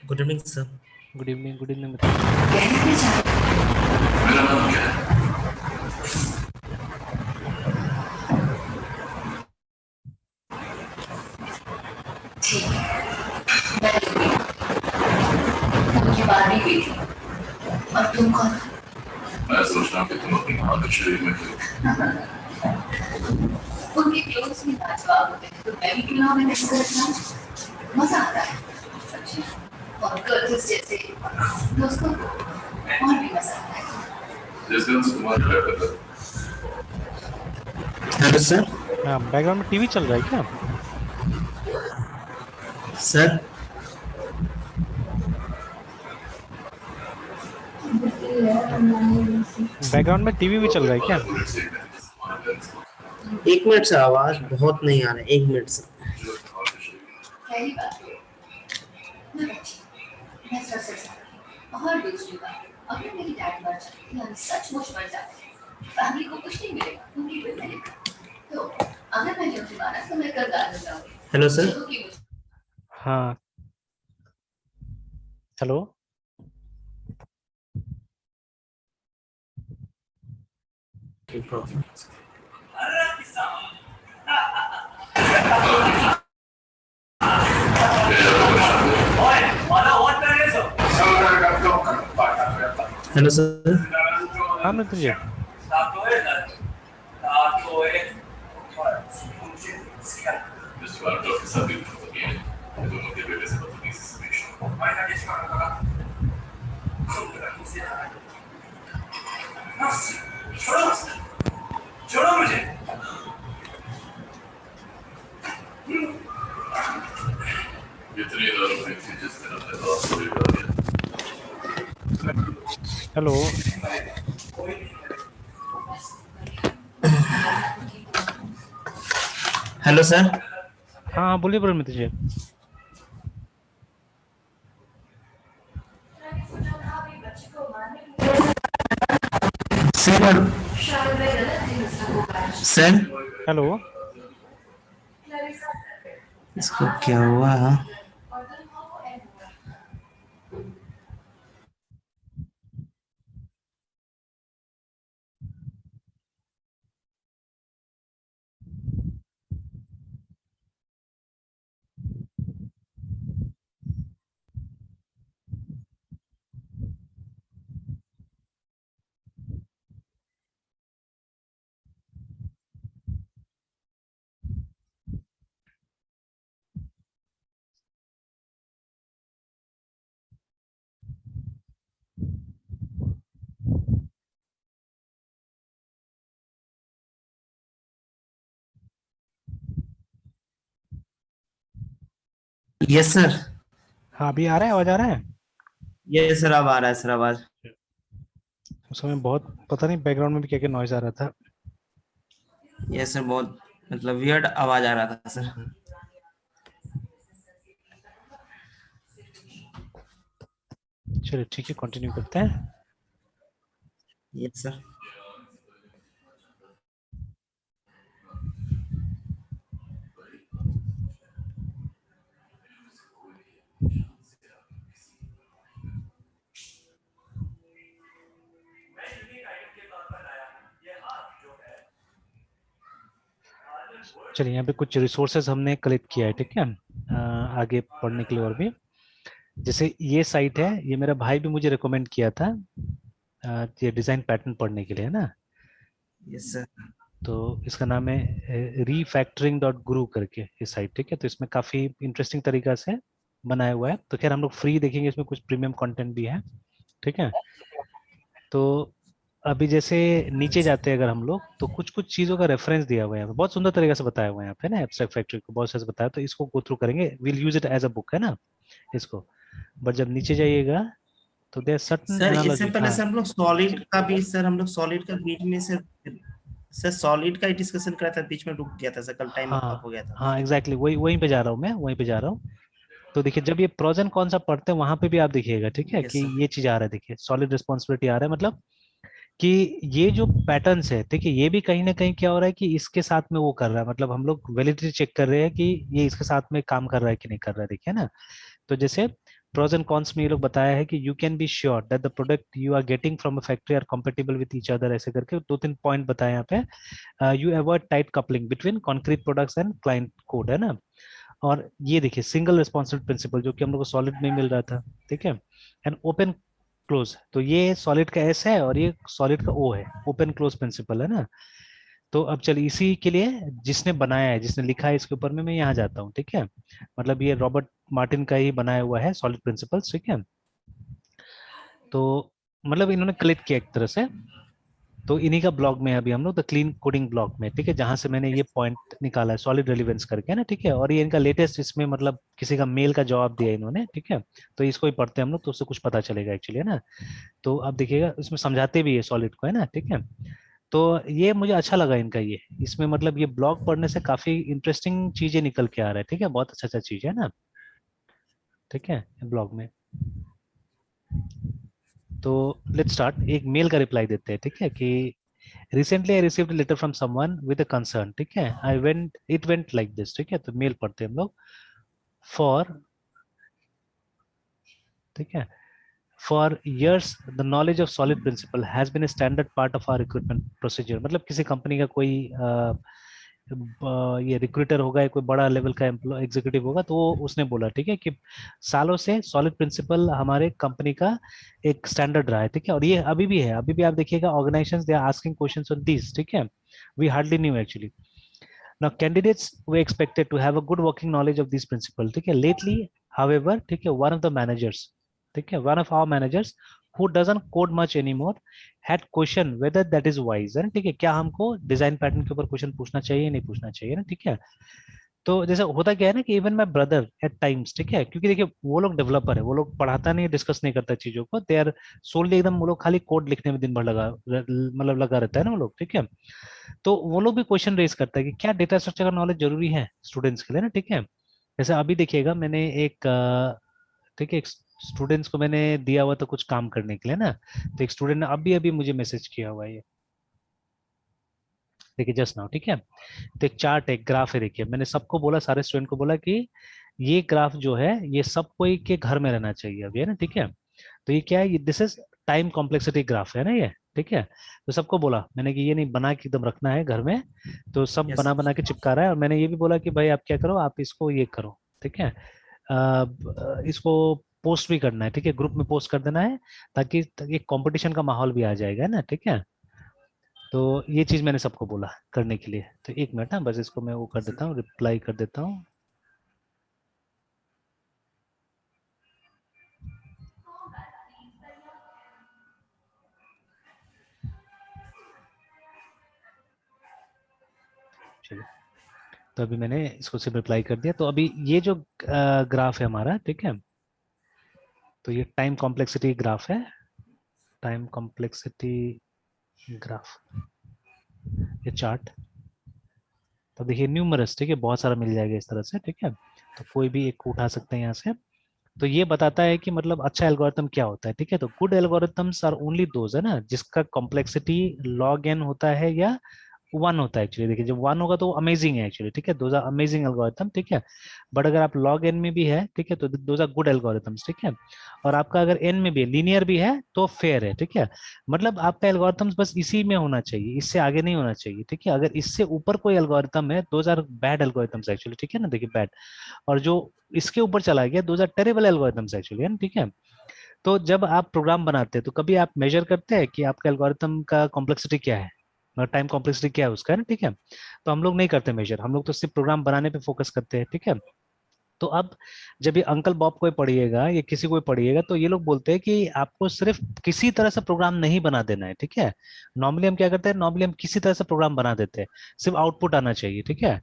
Good evening sir. Good evening मित्र जी। मेरा नाम क्या है? ठीक है, उनकी बात नहीं हुई थी। और तुम कौन? मैं सोच रहा हूँ कि तुम अपनी माँ के शरीर में थे। उनके क्लोज में लाजवाब होते हैं तो मैं भी क्यों ना उन्हें मिस करता हूँ। मजा आता है सच्ची। और कर्टिस जैसे दोस्तों को और भी मजा आता है। जैसे उनसे तुम्हारा प्यार करता है। Hello sir. हाँ, बैकग्राउंड में टीवी चल रहा है क्या? सर बैकग्राउंड में टीवी भी चल रहा है क्या? एक मिनट सर, आवाज बहुत नहीं आ रहा है। एक मिनट सर। पहली बात मैं बची। मैं सर से सारी और दूसरी बात, अगर मेरी डैड मर जाते यानी सचमुच मर जाते फैमिली को कुछ नहीं मिलेगा, उनकी विल मिलेगा। तो अगर मैं झूठी माना तो मैं कल गाल हो जाऊंगी। Hello sir. जो कि मुझे हाँ, हेलो। Hello sir. हाँ मित्र जी। छोड़ो मुझे। इतनी दारू नहीं थी जिस दिन हमने लास्ट को लगा दिया। हेलो। Hello sir. हाँ हाँ, बोलिए बोलिए मित्र जी। सर। Sir hello. इसको क्या हुआ? Yes sir. हाँ, अभी आ रहा है, आवाज आ रहा है? यस सर, अब आ रहा है सर आवाज। उस समय बहुत पता नहीं बैकग्राउंड में भी क्या क्या नॉइज आ रहा था। यस सर, बहुत मतलब वियर्ड आवाज आ रहा था सर। चलिए ठीक है, कंटिन्यू करते हैं। Yes sir. चलिए, यहाँ पे कुछ रिसोर्सेज हमने कलेक्ट किया है, ठीक है, आगे पढ़ने के लिए और भी। जैसे ये साइट है, ये मेरा भाई भी मुझे रिकमेंड किया था, ये डिजाइन पैटर्न पढ़ने के लिए, है ना। Yes sir. तो इसका नाम है refactoring.guru करके ये साइट, ठीक है। तो इसमें काफी इंटरेस्टिंग तरीका से बनाया हुआ है। तो खैर हम लोग फ्री देखेंगे, इसमें कुछ प्रीमियम कंटेंट भी है, ठीक है। तो अभी जैसे नीचे जाते हैं अगर हम लोग, तो कुछ कुछ चीजों का रेफरेंस दिया हुआ है यहाँ पे, बहुत सुंदर तरीके से बताया हुआ है यहाँ पे ना, एब्स्ट्रैक्ट फैक्ट्री को बहुत से बताया। तो इसको गो थ्रू करेंगे, will use it as a book, है ना, इसको। बट जब नीचे जाइएगा तो देयर सर्टन सर इससे एनालॉजी। पहले हाँ सर हम लोग सॉलिड का भी, सर हम लोग सॉलिड का बीच में सर सॉलिड का ही डिस्कशन करा था, बीच में रुक गया था सर, कल टाइम अप हाँ हो गया था। हाँ, एग्जैक्टली वही वहीं पे जा रहा हूँ मैं, वहीं पे जा रहा हूँ। तो देखिए, जब ये प्रोज एंड कौन सा पढ़ते हैं वहां पे भी आप देखिएगा, ठीक है, कि यस सर। ये चीज आ रहा है। देखिए, सॉलिड रिस्पॉन्सिबिलिटी आ रहा है, मतलब कि ये जो पैटर्न्स है, देखिए, ये भी कहीं ना कहीं क्या हो रहा है कि इसके साथ में वो कर रहा है, मतलब हम लोग वैलिडिटी चेक कर रहे हैं कि ये इसके साथ में काम कर रहा है कि नहीं कर रहा है, देखिए ना। तो जैसे प्रोज एंड कॉन्स में ये लोग बताया है कि you can be sure that the product you are getting from a factory are compatible with each other, ऐसे करके 2-3 पॉइंट बताए यहाँ पे। You avoid tight coupling between concrete products and client code, है ना। और ये देखिए सिंगल रिस्पॉन्सिबिलिटी प्रिंसिपल जो कि हम लोग को सॉलिड में मिल रहा था, ठीक है। एंड ओपन क्लोज, तो ये सॉलिड का एस है और ये सॉलिड का ओ है, ओपन क्लोज प्रिंसिपल, है ना। तो अब चलिए इसी के लिए जिसने बनाया है, जिसने लिखा है इसके ऊपर में, मैं यहाँ जाता हूँ, ठीक है। मतलब ये रॉबर्ट मार्टिन का ही बनाया हुआ है सॉलिड प्रिंसिपल्स, ठीक है। तो मतलब इन्होंने कलेक्ट किया एक तरह से, तो इन्हीं का ब्लॉग में अभी हम लोग द क्लीन कोडिंग ब्लॉग में, ठीक है, जहां से मैंने ये पॉइंट निकाला है सॉलिड रेलिवेंस करके, ना, ठीक है। और ये इनका लेटेस्ट इसमें मतलब किसी का मेल का जवाब दिया इन्होंने, ठीक है। तो इसको ही पढ़ते हैं हम लोग, तो उससे कुछ पता चलेगा एक्चुअली, है ना। तो आप देखिएगा इसमें समझाते भी है सॉलिड को, है ना, ठीक है। तो ये मुझे अच्छा लगा इनका, ये इसमें मतलब ये ब्लॉग पढ़ने से काफी इंटरेस्टिंग चीजें निकल के आ रहा है, ठीक है। बहुत अच्छा अच्छा चीज है ना, ठीक है, ब्लॉग में। तो लेट्स स्टार्ट, एक मेल का रिप्लाई देते हैं, ठीक है, कि recently I received letter from someone with a concern, ठीक है, इट वेंट लाइक दिस, ठीक है। तो मेल पढ़ते हैं हम लोग। फॉर, ठीक है, for years the knowledge of solid principle has been a standard part of our recruitment procedure। मतलब किसी कंपनी का कोई ये रिक्रूटर होगा या कोई बड़ा लेवल का एम्प्लॉय एग्जीक्यूटिव होगा, तो वो उसने बोला, ठीक है, कि सालों से सॉलिड प्रिंसिपल हमारे कंपनी का एक स्टैंडर्ड रहा है, ठीक है। और ये अभी भी है, अभी भी आप देखिएगा organisations they are asking questions on this, ठीक है। We hardly knew actually. Now candidates were expected to have a good working knowledge of these principles, ठीक है। Lately, however, ठीक है, one of the managers, ठीक है, one of our managers who doesn't code much anymore had question whether that is wise, है ना, ठीक है। क्या हमको डिजाइन पैटर्न के ऊपर क्वेश्चन पूछना चाहिए नहीं पूछना चाहिए ना, ठीक है। तो जैसे होता क्या है ना कि even my brother at times, ठीक है, क्योंकि देखिए वो लोग डेवलपर है, वो लोग पढ़ाता नहीं, डिस्कस नहीं करता चीजों को, दे आर सोलली एकदम, वो लोग खाली कोड लिखने में दिन भर मतलब लगा रहता है ना वो लोग, ठीक है। तो वो लोग भी क्वेश्चन रेज करता है कि क्या डेटा स्ट्रक्चर का नॉलेज जरूरी है स्टूडेंट्स के लिए, ना, ठीक है। जैसे अभी देखिएगा मैंने एक ठीक है, एक स्टूडेंट्स को मैंने दिया हुआ था कुछ काम करने के लिए ना, तो एक स्टूडेंट ने अभी अभी मुझे मैसेज किया हुआ है, ये देखिए जस्ट नाउ, ठीक है। तो एक चार्ट है, एक ग्राफ है, देखिए मैंने सबको बोला, सारे स्टूडेंट को बोला कि ये ग्राफ जो है ये सब कोई के घर में रहना चाहिए अभी, है ना, ठीक है। तो ये क्या है, this is time complexity graph है ना ये, ठीक है। तो सबको बोला मैंने कि ये नहीं बना के एकदम रखना है घर में, तो सब यस बना बना के चिपका रहा है। और मैंने ये भी बोला कि भाई आप क्या करो, आप इसको ये करो, ठीक है, इसको पोस्ट भी करना है, ठीक है, ग्रुप में पोस्ट कर देना है, ताकि एक कंपटीशन का माहौल भी आ जाएगा ना, ठीक है। तो ये चीज मैंने सबको बोला करने के लिए। तो एक मिनट ना, बस इसको मैं वो कर देता हूँ, रिप्लाई कर देता हूँ। चलिए, तो अभी मैंने इसको सिर्फ रिप्लाई कर दिया। तो अभी ये जो ग्राफ है हमारा, ठीक है, तो ये टाइम कॉम्प्लेक्सिटी ग्राफ है, टाइम कॉम्प्लेक्सिटी ग्राफ, ये चार्ट। तो देखिए न्यूमरस, ठीक है, बहुत सारा मिल जाएगा इस तरह से, ठीक है। तो कोई भी एक उठा सकते हैं यहाँ से। तो ये बताता है कि मतलब अच्छा एल्गोरिथम क्या होता है, ठीक है। तो good algorithms are only those, है ना, जिसका कॉम्प्लेक्सिटी लॉग एन होता है या वन होता है एक्चुअली। देखिए जब वन होगा तो अमेजिंग है एक्चुअली, ठीक है, दोज आर अमेजिंग एल्गोरिथम, ठीक है। बट अगर आप लॉग एन में भी है, ठीक है, तो दोज आर गुड एल्गोरिथम्स, ठीक है। और आपका अगर एन में भी लीनियर भी है तो फेयर है, ठीक है। मतलब आपका एल्गोरिथम्स बस इसी में होना चाहिए, इससे आगे नहीं होना चाहिए, ठीक है। अगर इससे ऊपर कोई एल्गोरिथम है, those are bad algorithms actually, ठीक है ना, देखिए बैड। और जो इसके ऊपर चला गया, those are terrible algorithms actually, है ना, ठीक है। तो जब आप प्रोग्राम बनाते हैं तो कभी आप मेजर करते हैं कि आपका एल्गोरिथम का कॉम्प्लेक्सिटी क्या है, टाइम कॉम्प्लेक्सिटी क्या है उसका, है ना, ठीक है। तो हम लोग नहीं करते मेजर, हम लोग तो सिर्फ प्रोग्राम बनाने पे फोकस करते हैं, ठीक है। तो अब जब ये अंकल बॉब को पढ़िएगा या किसी को पढ़िएगा, तो ये लोग बोलते हैं कि आपको सिर्फ किसी तरह से प्रोग्राम नहीं बना देना है, ठीक है। नॉर्मली हम क्या करते हैं, नॉर्मली हम किसी तरह से प्रोग्राम बना देते हैं, सिर्फ आउटपुट आना चाहिए, ठीक है।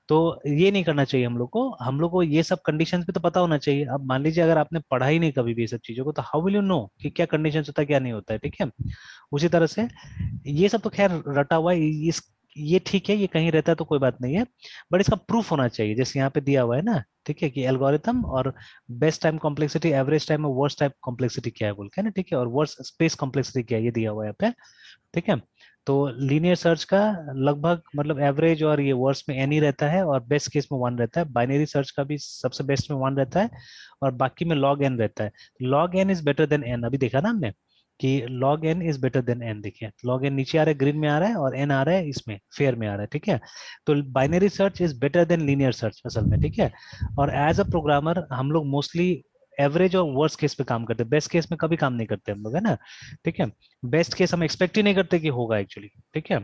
तो ये नहीं करना चाहिए हम लोग को ये सब कंडीशंस भी तो पता होना चाहिए। अब मान लीजिए अगर आपने पढ़ा ही नहीं कभी भी ये सब चीजों को, तो हाउ विल यू नो कि क्या कंडीशंस होता है क्या नहीं होता है, ठीक है। उसी तरह से ये सब तो खैर रटा हुआ है, इस ये ठीक है, ये कहीं रहता है तो कोई बात नहीं है, बट इसका प्रूफ होना चाहिए, जैसे यहाँ पे दिया हुआ है ना, ठीक है, कि एल्गोरिथम और best time complexity, average time और वर्स्ट टाइम कॉम्प्लेक्सिटी क्या है बोल के ना, ठीक है, और वर्स्ट स्पेस कॉम्प्लेक्सिटी क्या है, ये दिया हुआ है यहाँ पे, ठीक है। तो लीनियर सर्च का लगभग मतलब एवरेज और ये वर्स्ट में n ही रहता है और बेस्ट केस में 1 रहता है। बाइनरी सर्च का भी सबसे बेस्ट में 1 रहता है और बाकी में log n रहता है। log n is better then n, अभी देखा ना हमने कि log n is better then n। देखिए log n नीचे आ रहा है, ग्रीन में आ रहा है, और n आ रहा है इसमें फेयर में आ रहा है, ठीक है। तो binary search is better then linear search असल में, ठीक है। और एज अ प्रोग्रामर हम लोग मोस्टली एवरेज और वर्स्ट केस पे काम करते हैं, बेस्ट केस में कभी काम नहीं करते हम लोग, है ना, ठीक है। बेस्ट केस हम एक्सपेक्ट ही नहीं करते कि होगा एक्चुअली, ठीक है।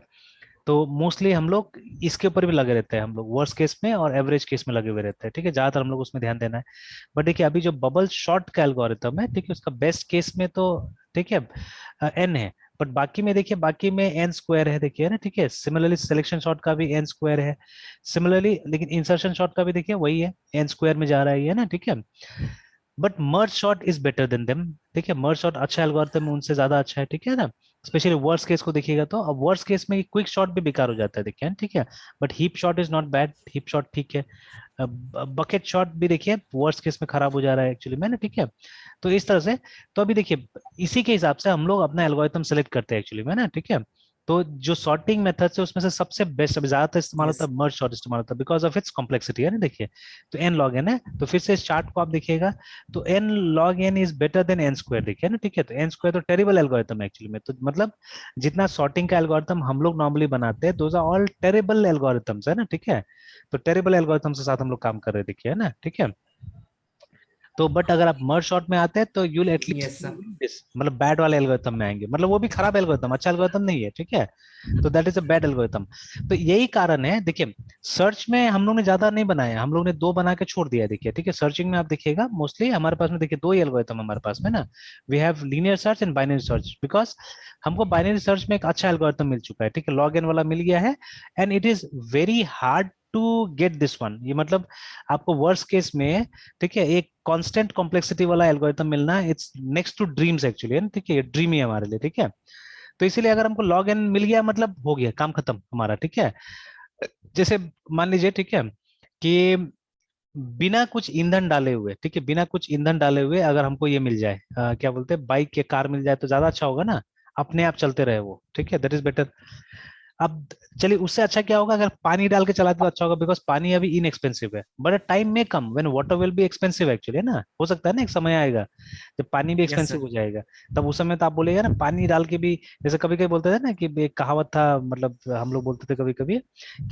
तो मोस्टली हम लोग इसके ऊपर भी लगे रहते हैं, हम लोग वर्स्ट केस में और एवरेज केस में लगे हुए रहते हैं, ठीक है। ज्यादातर हम लोग उसमें ध्यान देना है। बट देखिए अभी जो बबल शॉर्ट का एल्गोरिथम है, ठीक है, उसका बेस्ट केस में तो ठीक है एन है, बट बाकी में देखिए बाकी में एन स्क्वायर है, देखिए ना, ठीक है। सिमिलरली सिलेक्शन शॉट का भी एन स्क्वायर है, सिमिलरली लेकिन इंसर्शन शॉट का भी देखिए वही है, एन स्क्वायर में जा रहा है ये ना, ठीक है। But merge shot is better then them, ठीक है। मर्ज शॉट अच्छा एल्गोरिथम है, उनसे ज्यादा अच्छा है, ठीक है ना। स्पेशली वर्स्ट केस को देखिएगा तो अब वर्स्ट केस में क्विक शॉट भी बेकार हो जाता है, देखिए, ठीक है। But heap shot is not bad, heap shot ठीक है। बकेट शॉट भी देखिए वर्स्ट केस में खराब हो जा रहा है एक्चुअली में ना, ठीक है। तो इस तरह से, तो अभी देखिए इसी के हिसाब से हम लोग अपना एल्गोरिथम सेलेक्ट करते हैं एक्चुअली में ना, ठीक है। तो जो सॉर्टिंग मेथड है उसमें से सबसे बेस्ट अभी ज्यादातर इस्तेमाल होता यस है मर्ज शॉट इस्तेमाल होता है, बिकॉज ऑफ इट्स कॉम्प्लेक्सिटी, है ना, देखिए। तो एन लॉग एन है, तो फिर से इस चार्ट को आप देखिएगा तो n log n is better than n square, देखिए ना, ठीक है। तो एन स्क्वायर तो टेरिबल एल्गोरिथम एक्चुअली में, तो मतलब जितना सॉर्टिंग का एल्गोरिथम हम लोग नॉर्मली बनाते हैं those are all terrible algorithms, है ना, ठीक है। तो टेरिबल एल्गोरिथम के साथ हम लोग काम कर रहे हैं, देखिए, है ना, ठीक है। तो बट अगर आप मर्ज शॉट में आते हैं तो यूल एटलीस्ट यस सर मतलब बैड वाले एल्गोरिथम में आएंगे, मतलब वो भी खराब एल्गोरिथम, अच्छा एल्गोरिथम नहीं है, ठीक है। तो that is a bad algorithm. तो यही कारण है, देखिए सर्च में हम लोग ने ज्यादा नहीं बनाया, हम लोग ने 2 बना के छोड़ दिया है, देखिए, ठीक है। सर्चिंग में आप देखिएगा मोस्टली हमारे पास में देखिए 2 ही एल्गोरिथम हमारे पास में ना, we have linear search and binary search, because हमको बाइनरी सर्च में एक अच्छा एल्गोरिथम मिल चुका है, ठीक है, लॉग एन वाला मिल गया है। And it is very hard to get this one, ये मतलब आपको वर्स्ट केस में, ठीक है, एक कांस्टेंट कॉम्प्लेक्सिटी वाला एल्गोरिथम मिलना it's next to dreams actually, है ना, ठीक है, ये ड्रीम ही है हमारे लिए, ठीक है। तो इसीलिए अगर हमको लॉग एन मिल गया मतलब हो गया काम खत्म हमारा, ठीक है। जैसे मान लीजिए, ठीक है, कि बिना कुछ ईंधन डाले हुए, ठीक है, बिना कुछ ईंधन डाले हुए अगर हमको ये मिल जाए क्या बोलते हैं बाइक या कार मिल जाए तो ज्यादा अच्छा होगा ना, अपने आप चलते रहे वो, ठीक है, दैट इज बेटर। अब चलिए उससे अच्छा क्या होगा, अगर पानी डाल के चलाते तो अच्छा होगा, बिकॉज पानी अभी इनएक्सपेंसिव है, बट टाइम में come when water will be expensive actually, है ना। हो सकता है ना एक समय आएगा जब पानी भी यस एक्सपेंसिव सर हो जाएगा, तब उस समय तो आप बोलेगा ना पानी डाल के भी, जैसे कभी कभी बोलते थे ना कि एक कहावत था, मतलब हम लोग बोलते थे कभी कभी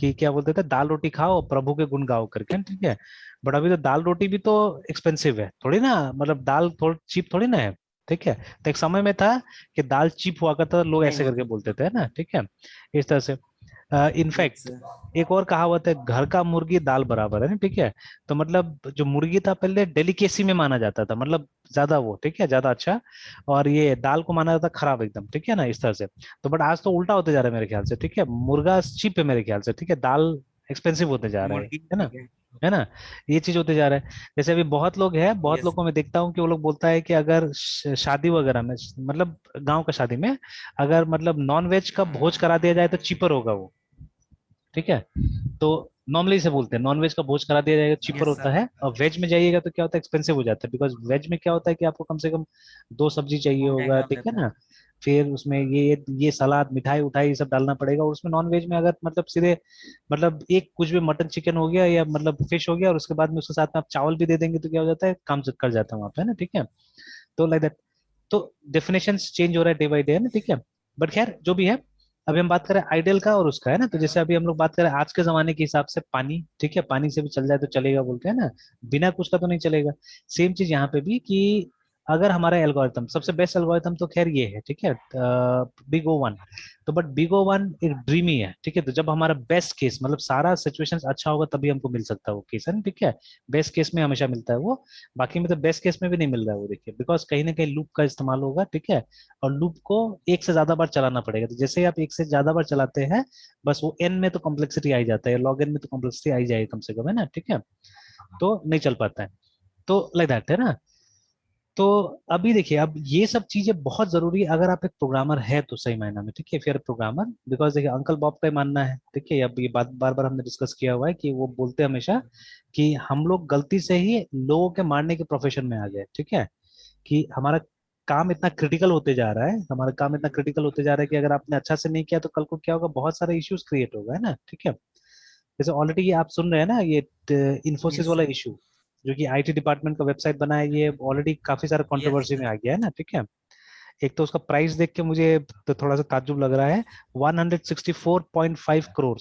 कि क्या बोलते थे, दाल रोटी खाओ प्रभु के गुण गाओ करके, ठीक है। बट अभी तो दाल रोटी भी तो एक्सपेंसिव है थोड़ी ना, मतलब दाल थोड़ी चीप थोड़ी ना है, ठीक है। तो एक समय में था कि दाल चीप हुआ करता था, लोग नहीं ऐसे नहीं करके बोलते थे, है ना, ठीक है, इस तरह से। यस इनफैक्ट सर एक और कहावत है, घर का मुर्गी दाल बराबर, है ना, ठीक है। तो मतलब जो मुर्गी था पहले डेलिकेसी में माना जाता था, मतलब ज्यादा वो, ठीक है, ज्यादा अच्छा, और ये दाल को माना जाता खराब एकदम, ठीक है ना, इस तरह से। तो बट आज तो उल्टा होते जा रहा है मेरे ख्याल से, ठीक है, मुर्गा चीप है मेरे ख्याल से, ठीक है, दाल एक्सपेंसिव होते जा रहा मुर्गी है ना, ठीक है है ना। ये चीज होते जा रहा है। जैसे अभी बहुत लोग हैं, बहुत यस लोग को मैं देखता हूँ कि वो लोग बोलता है कि अगर शादी वगैरह में, मतलब गांव का शादी में अगर मतलब नॉन वेज का भोज करा दिया जाए तो चीपर होगा वो, ठीक है। तो नॉर्मली से बोलते हैं नॉन वेज का भोज करा दिया जाएगा चीपर यस होता सर है, और वेज में जाइएगा तो क्या होता है एक्सपेंसिव हो जाता है, बिकॉज वेज में क्या होता है कि आपको कम से कम 2 सब्जी चाहिए होगा, महंगा हो ठीक है जाता है ना। फिर उसमें ये सलाद मिठाई उठाई ये सब डालना पड़ेगा, और उसमें नॉन वेज में अगर मतलब सीधे मतलब एक कुछ भी मटन चिकन हो गया या मतलब फिश हो गया और उसके बाद में उसके साथ में आप चावल भी दे देंगे तो क्या हो जाता है काम कर जाता है वहां पे, है ना, ठीक है। तो लाइक दैट, तो डेफिनेशन चेंज हो रहा है डे बाई डे, है ना, ठीक है। बट खैर जो भी है, अभी हम बात करें आइडियल का और उसका, है ना। तो जैसे अभी हम लोग बात करें आज के जमाने के हिसाब से पानी, ठीक है, पानी से भी चल जाए तो चलेगा बोलते हैं ना, बिना कुछ का तो नहीं चलेगा। सेम चीज यहाँ पे भी कि अगर हमारा एल्गोरिथम सबसे बेस्ट एल्गोरिथम तो खैर ये है, ठीक है, बिग ओ वन। तो बट बिग ओ वन एक ड्रीम ही है, ठीक है। तो जब हमारा बेस्ट केस मतलब सारा सिचुएशन अच्छा होगा तभी हमको मिल सकता है वो केस, है ना, ठीक है। बेस्ट केस में हमेशा मिलता है वो, बाकी में तो बेस्ट केस में भी नहीं मिल रहा है वो, देखिए, बिकॉज कहीं ना कहीं लूप का इस्तेमाल होगा, ठीक है। और लूप को एक से ज्यादा बार चलाना पड़ेगा, तो जैसे ही आप एक से ज्यादा बार चलाते हैं बस वो एन में तो कॉम्प्लेक्सिटी आई जाता है, लॉग एन में तो कॉम्प्लेक्सिटी आई जाएगी कम से कम, है ना, ठीक है। तो नहीं चल पाता है, तो लाइक दैट है ना। तो अभी देखिए अब ये सब चीजें बहुत जरूरी है अगर आप एक प्रोग्रामर है तो सही मायना में, ठीक है, फिर प्रोग्रामर, बिकॉज देखिए अंकल बॉब का ही मानना है, ठीक है, अब ये बात बार बार हमने डिस्कस किया हुआ है कि वो बोलते हैं हमेशा कि हम लोग गलती से ही लोगों के मारने के प्रोफेशन में आ गए, ठीक है, कि हमारा काम इतना क्रिटिकल होते जा रहा है, हमारा काम इतना क्रिटिकल होते जा रहा है कि अगर आपने अच्छा से नहीं किया तो कल को क्या होगा, बहुत सारे इश्यूज क्रिएट होगा, है ना, ठीक है। जैसे ऑलरेडी आप सुन रहे हैं ना ये इन्फोसिस यस वाला सर। इशू, जो कि आईटी डिपार्टमेंट का वेबसाइट बना है, ये ऑलरेडी काफी सारा यस कंट्रोवर्सी में सर। आ गया है ना, ठीक है। एक तो उसका प्राइस देख के मुझे तो थोड़ा सा ताज्जुब लग रहा है, 164.5 करोड़,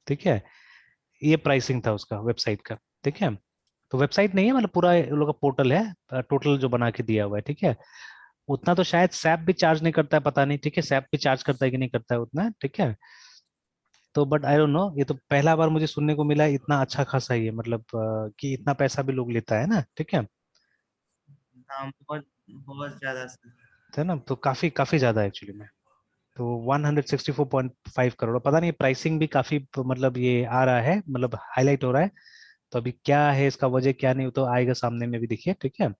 ठीक है, ये प्राइसिंग था उसका वेबसाइट का, ठीक है। तो वेबसाइट नहीं है, मतलब पूरा ये लोग का पोर्टल है, टोटल जो बना के दिया हुआ है, ठीक है। उतना तो शायद सैप भी चार्ज नहीं करता है, पता नहीं, ठीक है, सैप भी चार्ज करता है कि नहीं करता है उतना, ठीक है। तो बट आई डोंट नो, ये तो पहला बार मुझे सुनने को मिला है इतना अच्छा खासा, ये मतलब कि इतना पैसा भी लोग लेता है ना, ठीक है। हाँ, बहुत बहुत ज्यादा सर। है ना, तो काफी काफी ज्यादा एक्चुअली में। तो 164.5 करोड़, पता नहीं प्राइसिंग भी काफी मतलब ये आ रहा है, मतलब हाईलाइट हो रहा है। तो अभी क्या है इसका वजह, क्या नहीं, वो तो आएगा सामने में भी, देखिए, ठीक है।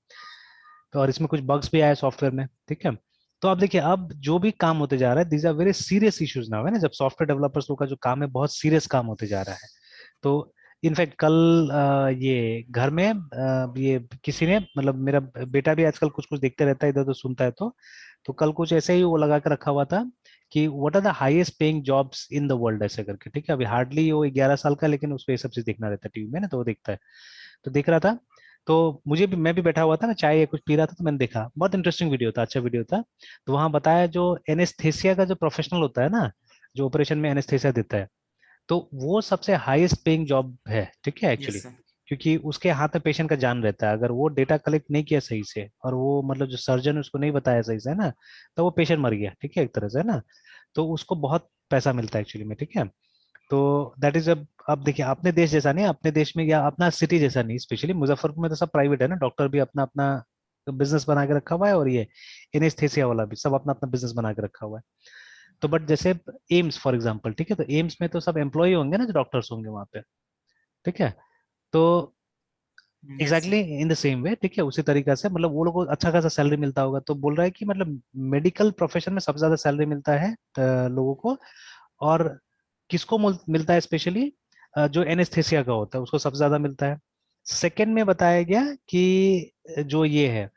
तो और इसमें कुछ बग्स भी आए सॉफ्टवेयर में, ठीक है। तो अब देखिए, अब जो भी काम होते जा रहा है, these are very serious issues now, है ना, जब सॉफ्टवेयर डेवलपर्स लोग का जो काम है बहुत सीरियस काम होते जा रहा है। तो इनफैक्ट कल ये घर में ये किसी ने, मतलब मेरा बेटा भी आजकल कुछ कुछ देखते रहता है, इधर उधर सुनता है, तो कल कुछ ऐसे ही वो लगा के रखा हुआ था कि what are the highest paying jobs in the world, ऐसे करके, ठीक है। अभी हार्डली वो 11 साल का, लेकिन उसको ये सब चीज देखना रहता है टीवी में ना, तो वो देखता है। तो देख रहा था, तो मुझे भी, मैं भी बैठा हुआ था, मैं चाय या कुछ पी रहा था, तो मैंने देखा, बहुत इंटरेस्टिंग वीडियो था, अच्छा वीडियो था। तो वहां बताया जो एनेस्थेसिया का जो प्रोफेशनल होता है ना, जो ऑपरेशन में एनेस्थेसिया देता है, तो वो सबसे हाईएस्ट पेइंग जॉब है, ठीक है, एक्चुअली। Yes sir. क्योंकि उसके हाथ में पेशेंट का जान रहता है, अगर वो डेटा कलेक्ट नहीं किया सही से, और वो मतलब जो सर्जन उसको नहीं बताया सही से, है ना, तो वो पेशेंट मर गया, ठीक है, एक तरह से, है ना। तो उसको बहुत पैसा मिलता है एक्चुअली में, ठीक है। तो दैट इज, अब देखिए, अपने देश जैसा नहीं, अपने देश में या अपना सिटी जैसा नहीं, स्पेशली मुजफ्फरपुर में तो सब प्राइवेट है ना, डॉक्टर भी अपना अपना बिजनेस बना के रखा हुआ है, और ये एनेस्थेसिया वाला भी सब अपना अपना बिजनेस बना के रखा हुआ है। तो बट जैसे एम्स फॉर एग्जांपल, ठीक है, तो एम्स में तो सब एम्प्लॉय होंगे ना, जो डॉक्टर्स होंगे वहां पे, ठीक है। तो yes sir. Exactly in the same way, ठीक है, उसी तरीका से मतलब वो लोगों को अच्छा खासा सैलरी मिलता होगा। तो बोल रहा है कि मतलब मेडिकल प्रोफेशन में सबसे ज्यादा सैलरी मिलता है लोगों को। और किसको मिलता है स्पेशली, जो एनेस्थेसिया का होता है उसको सबसे ज्यादा मिलता है। सेकंड में बताया गया कि जो ये है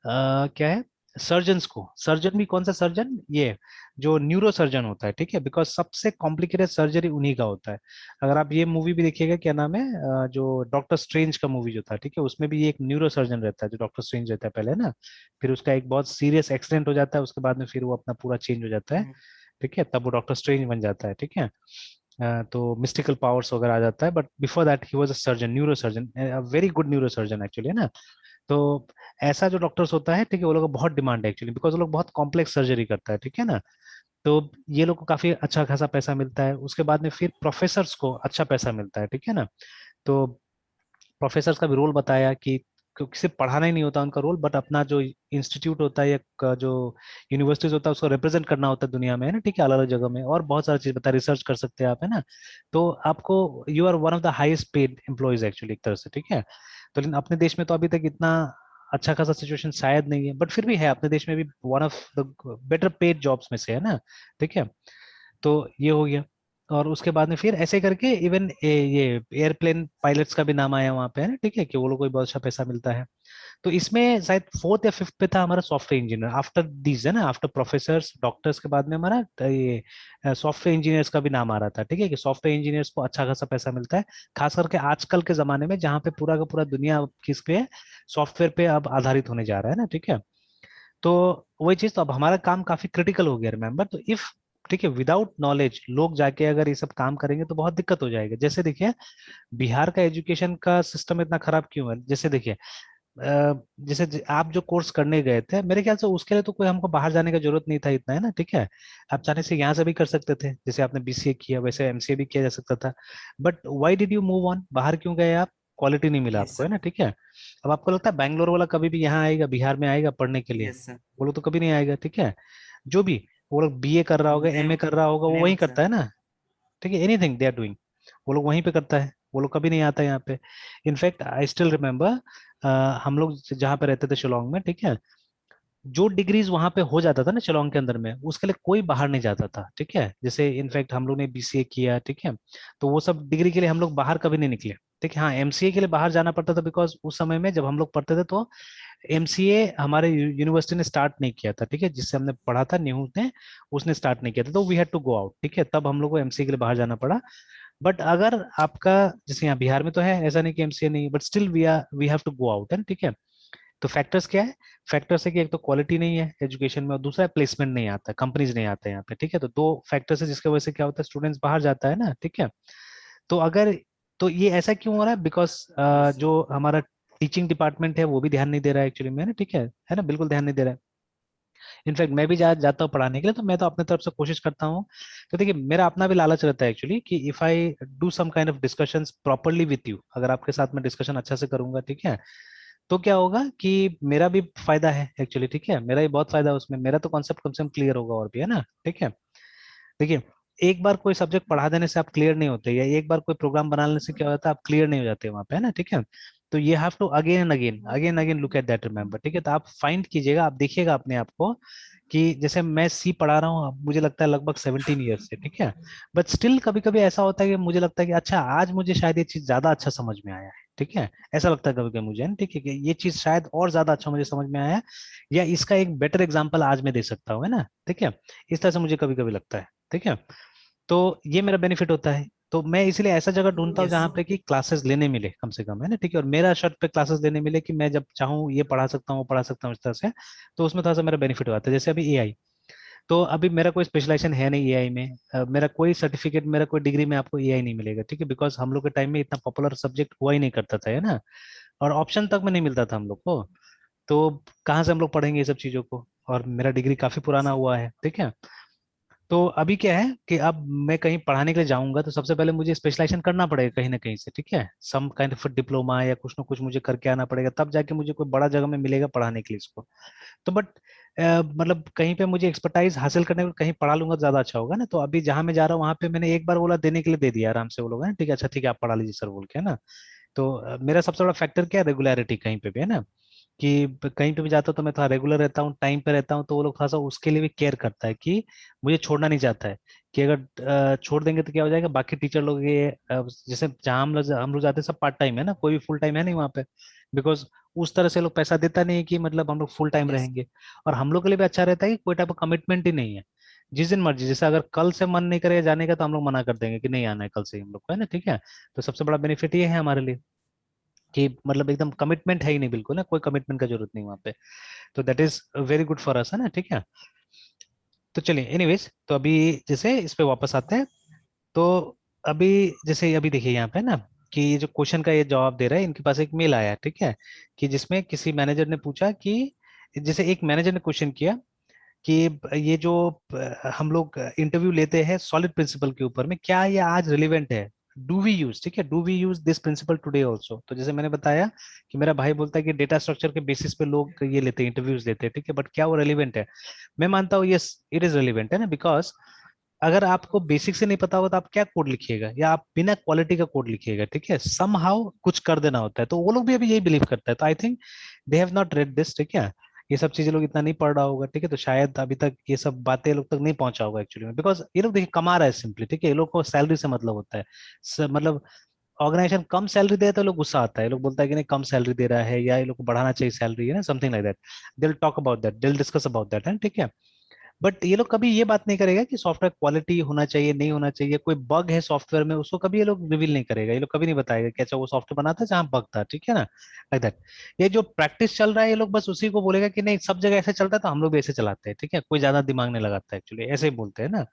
क्या है, सर्जन्स को, सर्जन भी कौन सा सर्जन, ये जो न्यूरो सर्जन होता है, ठीक है, बिकॉज सबसे कॉम्प्लिकेटेड सर्जरी उन्हीं का होता है। अगर आप ये मूवी भी देखिएगा, क्या नाम है, जो डॉक्टर स्ट्रेंज का मूवी जो था, ठीक है, उसमें भी ये एक न्यूरो सर्जन रहता है, जो डॉक्टर स्ट्रेंज रहता है पहले ना, फिर उसका एक बहुत सीरियस एक्सीडेंट हो जाता है, उसके बाद में फिर वो अपना पूरा चेंज हो जाता है, ठीक है, तब वो डॉक्टर स्ट्रेंज बन जाता है, ठीक है। तो मिस्टिकल पावर्स वगैरह आ जाता है, but before that he was a surgeon, neuro surgeon, very good neuro surgeon actually, है ना। तो ऐसा जो डॉक्टर्स होता है, ठीक है, वो लोग को बहुत डिमांड है एक्चुअली, बिकॉज वो लोग बहुत कॉम्प्लेक्स सर्जरी करता है, ठीक है ना। तो ये लोग को काफी अच्छा खासा पैसा मिलता है। उसके बाद में फिर प्रोफेसर्स को अच्छा पैसा मिलता है, ठीक है ना। तो प्रोफेसर्स का भी रोल बताया कि क्योंकि सिर्फ पढ़ाना ही नहीं होता उनका रोल, बट अपना जो इंस्टीट्यूट होता है या जो यूनिवर्सिटीज होता है उसको रिप्रेजेंट करना होता है दुनिया में, है ना, ठीक है, अलग अलग जगह में, और बहुत सारी चीज बताया, रिसर्च कर सकते हैं आप, है ना। तो आपको, you are one of the highest paid employees actually, एक तरह से, ठीक है। तो लेकिन अपने देश में तो अभी तक इतना अच्छा खासा सिचुएशन शायद नहीं है, बट फिर भी है, अपने देश में भी one of the better paid jobs में से है ना, ठीक है। तो ये हो गया। और उसके बाद में फिर ऐसे करके इवन ये एयरप्लेन पायलट्स का भी नाम आया वहां पे, है ना, ठीक है, कि वो लोग को भी बहुत अच्छा पैसा मिलता है। तो इसमें शायद फोर्थ या फिफ्थ पे था हमारा सॉफ्टवेयर इंजीनियर, आफ्टर दीज, है ना, आफ्टर प्रोफेसर्स डॉक्टर्स के बाद में हमारा ये सॉफ्टवेयर इंजीनियर्स का भी नाम आ रहा था, ठीक है, कि सॉफ्टवेयर इंजीनियर्स को अच्छा खासा पैसा मिलता है, खास करके आजकल के जमाने में जहाँ पे पूरा का पूरा दुनिया किस पे, सॉफ्टवेयर पे अब आधारित होने जा रहा है ना, ठीक है। तो वही चीज, तो अब हमारा काम काफी क्रिटिकल हो गया, रिमेम्बर, तो इफ, ठीक है, विदाउट नॉलेज लोग जाके अगर ये सब काम करेंगे तो बहुत दिक्कत हो जाएगा। जैसे देखिए, बिहार का एजुकेशन का सिस्टम इतना खराब क्यों है, जैसे देखिए जैसे आप जो कोर्स करने गए थे, मेरे ख्याल से उसके लिए तो कोई हमको बाहर जाने की जरूरत नहीं था इतना, है ना, ठीक है। आप चाहने से यहाँ से भी कर सकते थे, जैसे आपने बीसीए किया वैसे एमसीए भी किया जा सकता था। But why did you move on, बाहर क्यों गए आप, क्वालिटी नहीं मिला यस आपको, है सर। ना, ठीक है। अब आपको लगता है बैंगलोर वाला कभी भी यहाँ आएगा, बिहार में आएगा पढ़ने के लिए, यस सर। वो लोग तो कभी नहीं आएगा, ठीक है। जो भी वो लोग बीए कर रहा होगा, एमए नेम कर रहा होगा, वो वहीं नेम सर। करता है ना, ठीक है, एनीथिंग दे आर डूइंग, वो लोग वहीं पे करता है, वो लोग कभी नहीं आता यहाँ पे। इनफैक्ट आई स्टिल रिमेम्बर, हम लोग जहाँ पे रहते थे शिलोंग में, ठीक है, जो डिग्रीज वहां पे हो जाता था ना शिलोंग के अंदर में, उसके लिए कोई बाहर नहीं जाता था, ठीक है। जैसे इनफैक्ट हम लोग ने बीसीए किया, ठीक है, तो वो सब डिग्री के लिए हम लोग बाहर कभी नहीं निकले, ठीक है। हाँ, एमसीए के लिए बाहर जाना पड़ता था, बिकॉज उस समय में जब हम लोग पढ़ते थे तो एमसीए हमारे यूनिवर्सिटी ने स्टार्ट नहीं किया था, ठीक है, जिससे हमने पढ़ा था न्यू ने, उसने स्टार्ट नहीं किया था, तो we had to go out, ठीक है, तब हम लोग को एमसीए के लिए बाहर जाना पड़ा। बट अगर आपका, जैसे यहाँ बिहार में तो है, ऐसा नहीं कि एमसीए नहीं, but still we have to go out, है, ठीक है। तो फैक्टर्स क्या है? फैक्टर्स है कि एक तो क्वालिटी नहीं है एजुकेशन में, और दूसरा प्लेसमेंट नहीं आता, कंपनीज नहीं आते यहाँ पे, ठीक है। तो दो फैक्टर्स है जिसकी वजह से क्या होता है, स्टूडेंट्स बाहर जाता है ना, ठीक है। तो अगर, तो ये ऐसा क्यों हो रहा है? बिकॉज जो हमारा टीचिंग डिपार्टमेंट है वो भी ध्यान नहीं दे रहा है एक्चुअली में, ना, ठीक है ना, बिल्कुल ध्यान नहीं दे रहा है। इनफैक्ट मैं भी जाता हूँ पढ़ाने के लिए, तो मैं तो अपने तरफ से कोशिश करता हूँ। तो देखिए, मेरा अपना भी लालच रहता है एक्चुअली कि if I do some kind of discussions properly with you, अगर आपके साथ में डिस्कशन अच्छा से करूंगा, ठीक है, तो क्या होगा कि मेरा भी फायदा है एक्चुअली, ठीक है, मेरा ही बहुत फायदा है उसमें, मेरा तो कॉन्सेप्ट कम से कम क्लियर होगा और भी, है ना, ठीक है। देखिए, एक बार कोई सब्जेक्ट पढ़ा देने से आप क्लियर नहीं होते, या एक बार कोई प्रोग्राम बनाने से क्या होता है, आप क्लियर नहीं हो जाते वहां पे, है ना, ठीक है। तो ये have to again and again again look at that, remember, ठीक है। तो आप फाइंड कीजिएगा, आप देखिएगा अपने आप को कि जैसे मैं सी पढ़ा रहा हूँ, अब मुझे लगता है लगभग 17 ईयर से, ठीक है, बट स्टिल कभी कभी ऐसा होता है कि मुझे लगता है कि अच्छा, आज मुझे शायद ये चीज ज्यादा अच्छा समझ में आया है, ठीक है, ऐसा लगता है कभी कभी मुझे, है ना, ठीक है, कि ये चीज शायद और ज्यादा अच्छा मुझे समझ में आया है, या इसका एक बेटर एग्जाम्पल आज मैं दे सकता हूँ, है ना, ठीक है। इस तरह से मुझे कभी कभी लगता है, ठीक है। तो ये मेरा बेनिफिट होता है। तो मैं इसलिए ऐसा जगह ढूंढता हूँ यस। जहाँ पे कि क्लासेस लेने मिले कम से कम, है ना, ठीक है, और मेरा शर्ट पे क्लासेस लेने मिले कि मैं जब चाहूँ ये पढ़ा सकता हूँ, वो पढ़ा सकता हूँ इस तरह से। तो उसमें थोड़ा सा मेरा बेनिफिट होता है, जैसे अभी एआई, तो अभी मेरा कोई स्पेशलाइजेशन है नहीं एआई में, मेरा कोई सर्टिफिकेट, मेरा कोई डिग्री में आपको एआई नहीं मिलेगा, ठीक है, बिकॉज हम लोग के टाइम में इतना पॉपुलर सब्जेक्ट हुआ ही नहीं करता था, है ना, और ऑप्शन तक में नहीं मिलता था हम लोग को। तो कहाँ से हम लोग पढ़ेंगे ये सब चीजों को, और मेरा डिग्री काफी पुराना हुआ है, ठीक है। तो अभी क्या है कि अब मैं कहीं पढ़ाने के लिए जाऊंगा तो सबसे पहले मुझे स्पेशलाइजेशन करना पड़ेगा कहीं ना कहीं से, ठीक है, सम काइंड ऑफ डिप्लोमा या कुछ ना कुछ मुझे करके आना पड़ेगा, तब जाके मुझे कोई बड़ा जगह में मिलेगा पढ़ाने के लिए इसको। तो बट मतलब कहीं पे मुझे एक्सपर्टाइज हासिल करने को कहीं पढ़ा लूंगा तो ज्यादा अच्छा होगा ना। तो अभी जहां मैं जा रहा हूँ वहां पे मैंने एक बार बोला देने के लिए, दे दिया आराम से, वो लोग हैं, ठीक है, अच्छा ठीक है, आप पढ़ा लीजिए सर बोल के, है ना। तो मेरा सबसे बड़ा फैक्टर क्या है, रेगुलरिटी कहीं पे भी, है ना, कि कहीं पे भी जाता हूँ तो मैं थोड़ा रेगुलर रहता हूँ, टाइम पे रहता हूँ, तो वो लोग थोड़ा सा उसके लिए भी केयर करता है कि मुझे छोड़ना नहीं चाहता है, कि अगर छोड़ देंगे तो क्या हो जाएगा, बाकी टीचर लोग ये जैसे जहाँ हम लोग जाते हैं सब पार्ट टाइम है ना, कोई भी फुल टाइम है नहीं वहाँ पे, बिकॉज उस तरह से लोग पैसा देता नहीं है कि मतलब हम लोग फुल टाइम यस। रहेंगे। और हम लोग के लिए भी अच्छा रहता है कि कोई टाइप का कमिटमेंट ही नहीं है, जिस दिन मर्जी, जैसे अगर कल से मन नहीं करेगा जाने का तो हम लोग मना कर देंगे कि नहीं आना है कल से ही हम लोग को, है ना, ठीक है। तो सबसे बड़ा बेनिफिट ये है हमारे लिए कि मतलब एकदम कमिटमेंट है ही नहीं, बिल्कुल ना, कोई कमिटमेंट का जरूरत नहीं वहाँ पे। तो that is very good for us, है ना, ठीक है। तो चलिए, एनीवेज, तो अभी जैसे इस पे वापस आते हैं। तो अभी जैसे अभी देखिए यहाँ पे ना, कि ये जो क्वेश्चन का ये जवाब दे रहा है, इनके पास एक मेल आया, ठीक है, कि जिसमें किसी मैनेजर ने पूछा कि, जैसे एक मैनेजर ने क्वेश्चन किया कि ये जो हम लोग इंटरव्यू लेते हैं सॉलिड प्रिंसिपल के ऊपर में, क्या ये आज रिलेवेंट है, डू वी यूज, ठीक है, do we use this principle today also. तो जैसे मैंने बताया कि मेरा भाई बोलता है कि डेटा स्ट्रक्चर के बेसिस पे लोग ये लेते हैं, इंटरव्यूज लेते हैं, ठीक है, बट क्या वो रेलिवेंट है? मैं मानता हूँ यस, इट इज रेलिवेंट, है ना, बिकॉज अगर आपको बेसिक से नहीं पता होगा तो आप क्या कोड लिखिएगा, या आप बिना क्वालिटी का कोड लिखिएगा, ठीक है, सम हाउ कुछ कर देना होता है। तो वो लोग भी अभी यही बिलीव करता है, तो I think they have not read this, ठीक है, ये सब चीजें लोग इतना नहीं पढ़ रहा होगा, ठीक है, तो शायद अभी तक ये सब बातें लोग तक नहीं पहुंचा होगा एक्चुअली में, बिकॉज ये लोग देखिए कमा रहा है सिंपली, ठीक है, ये लोग को सैलरी से मतलब होता है। मतलब ऑर्गेनाइजेशन कम सैलरी दे तो लोग गुस्सा आता है, ये लोग बोलता है कि नहीं कम सैलरी दे रहा है, या ये लोग को बढ़ाना चाहिए सैलरी, है ना, something like that, they will talk about that, they will discuss about that, है, ठीक है। बट ये लोग कभी ये बात नहीं करेगा कि सॉफ्टवेयर क्वालिटी होना चाहिए नहीं होना चाहिए, कोई बग है सॉफ्टवेयर में उसको कभी ये लोग रिवील नहीं करेगा, ये लोग कभी नहीं बताएगा कि अच्छा वो सॉफ्टवेयर बना था जहाँ बग था, ठीक है ना, लाइक दैट। ये जो प्रैक्टिस चल रहा है ये लोग बस उसी को बोलेगा कि नहीं सब जगह ऐसे चलता है तो हम लोग भी ऐसे चलाते हैं, ठीक है, कोई ज्यादा दिमाग नहीं लगाता एक्चुअली, ऐसे ही बोलते हैं ना।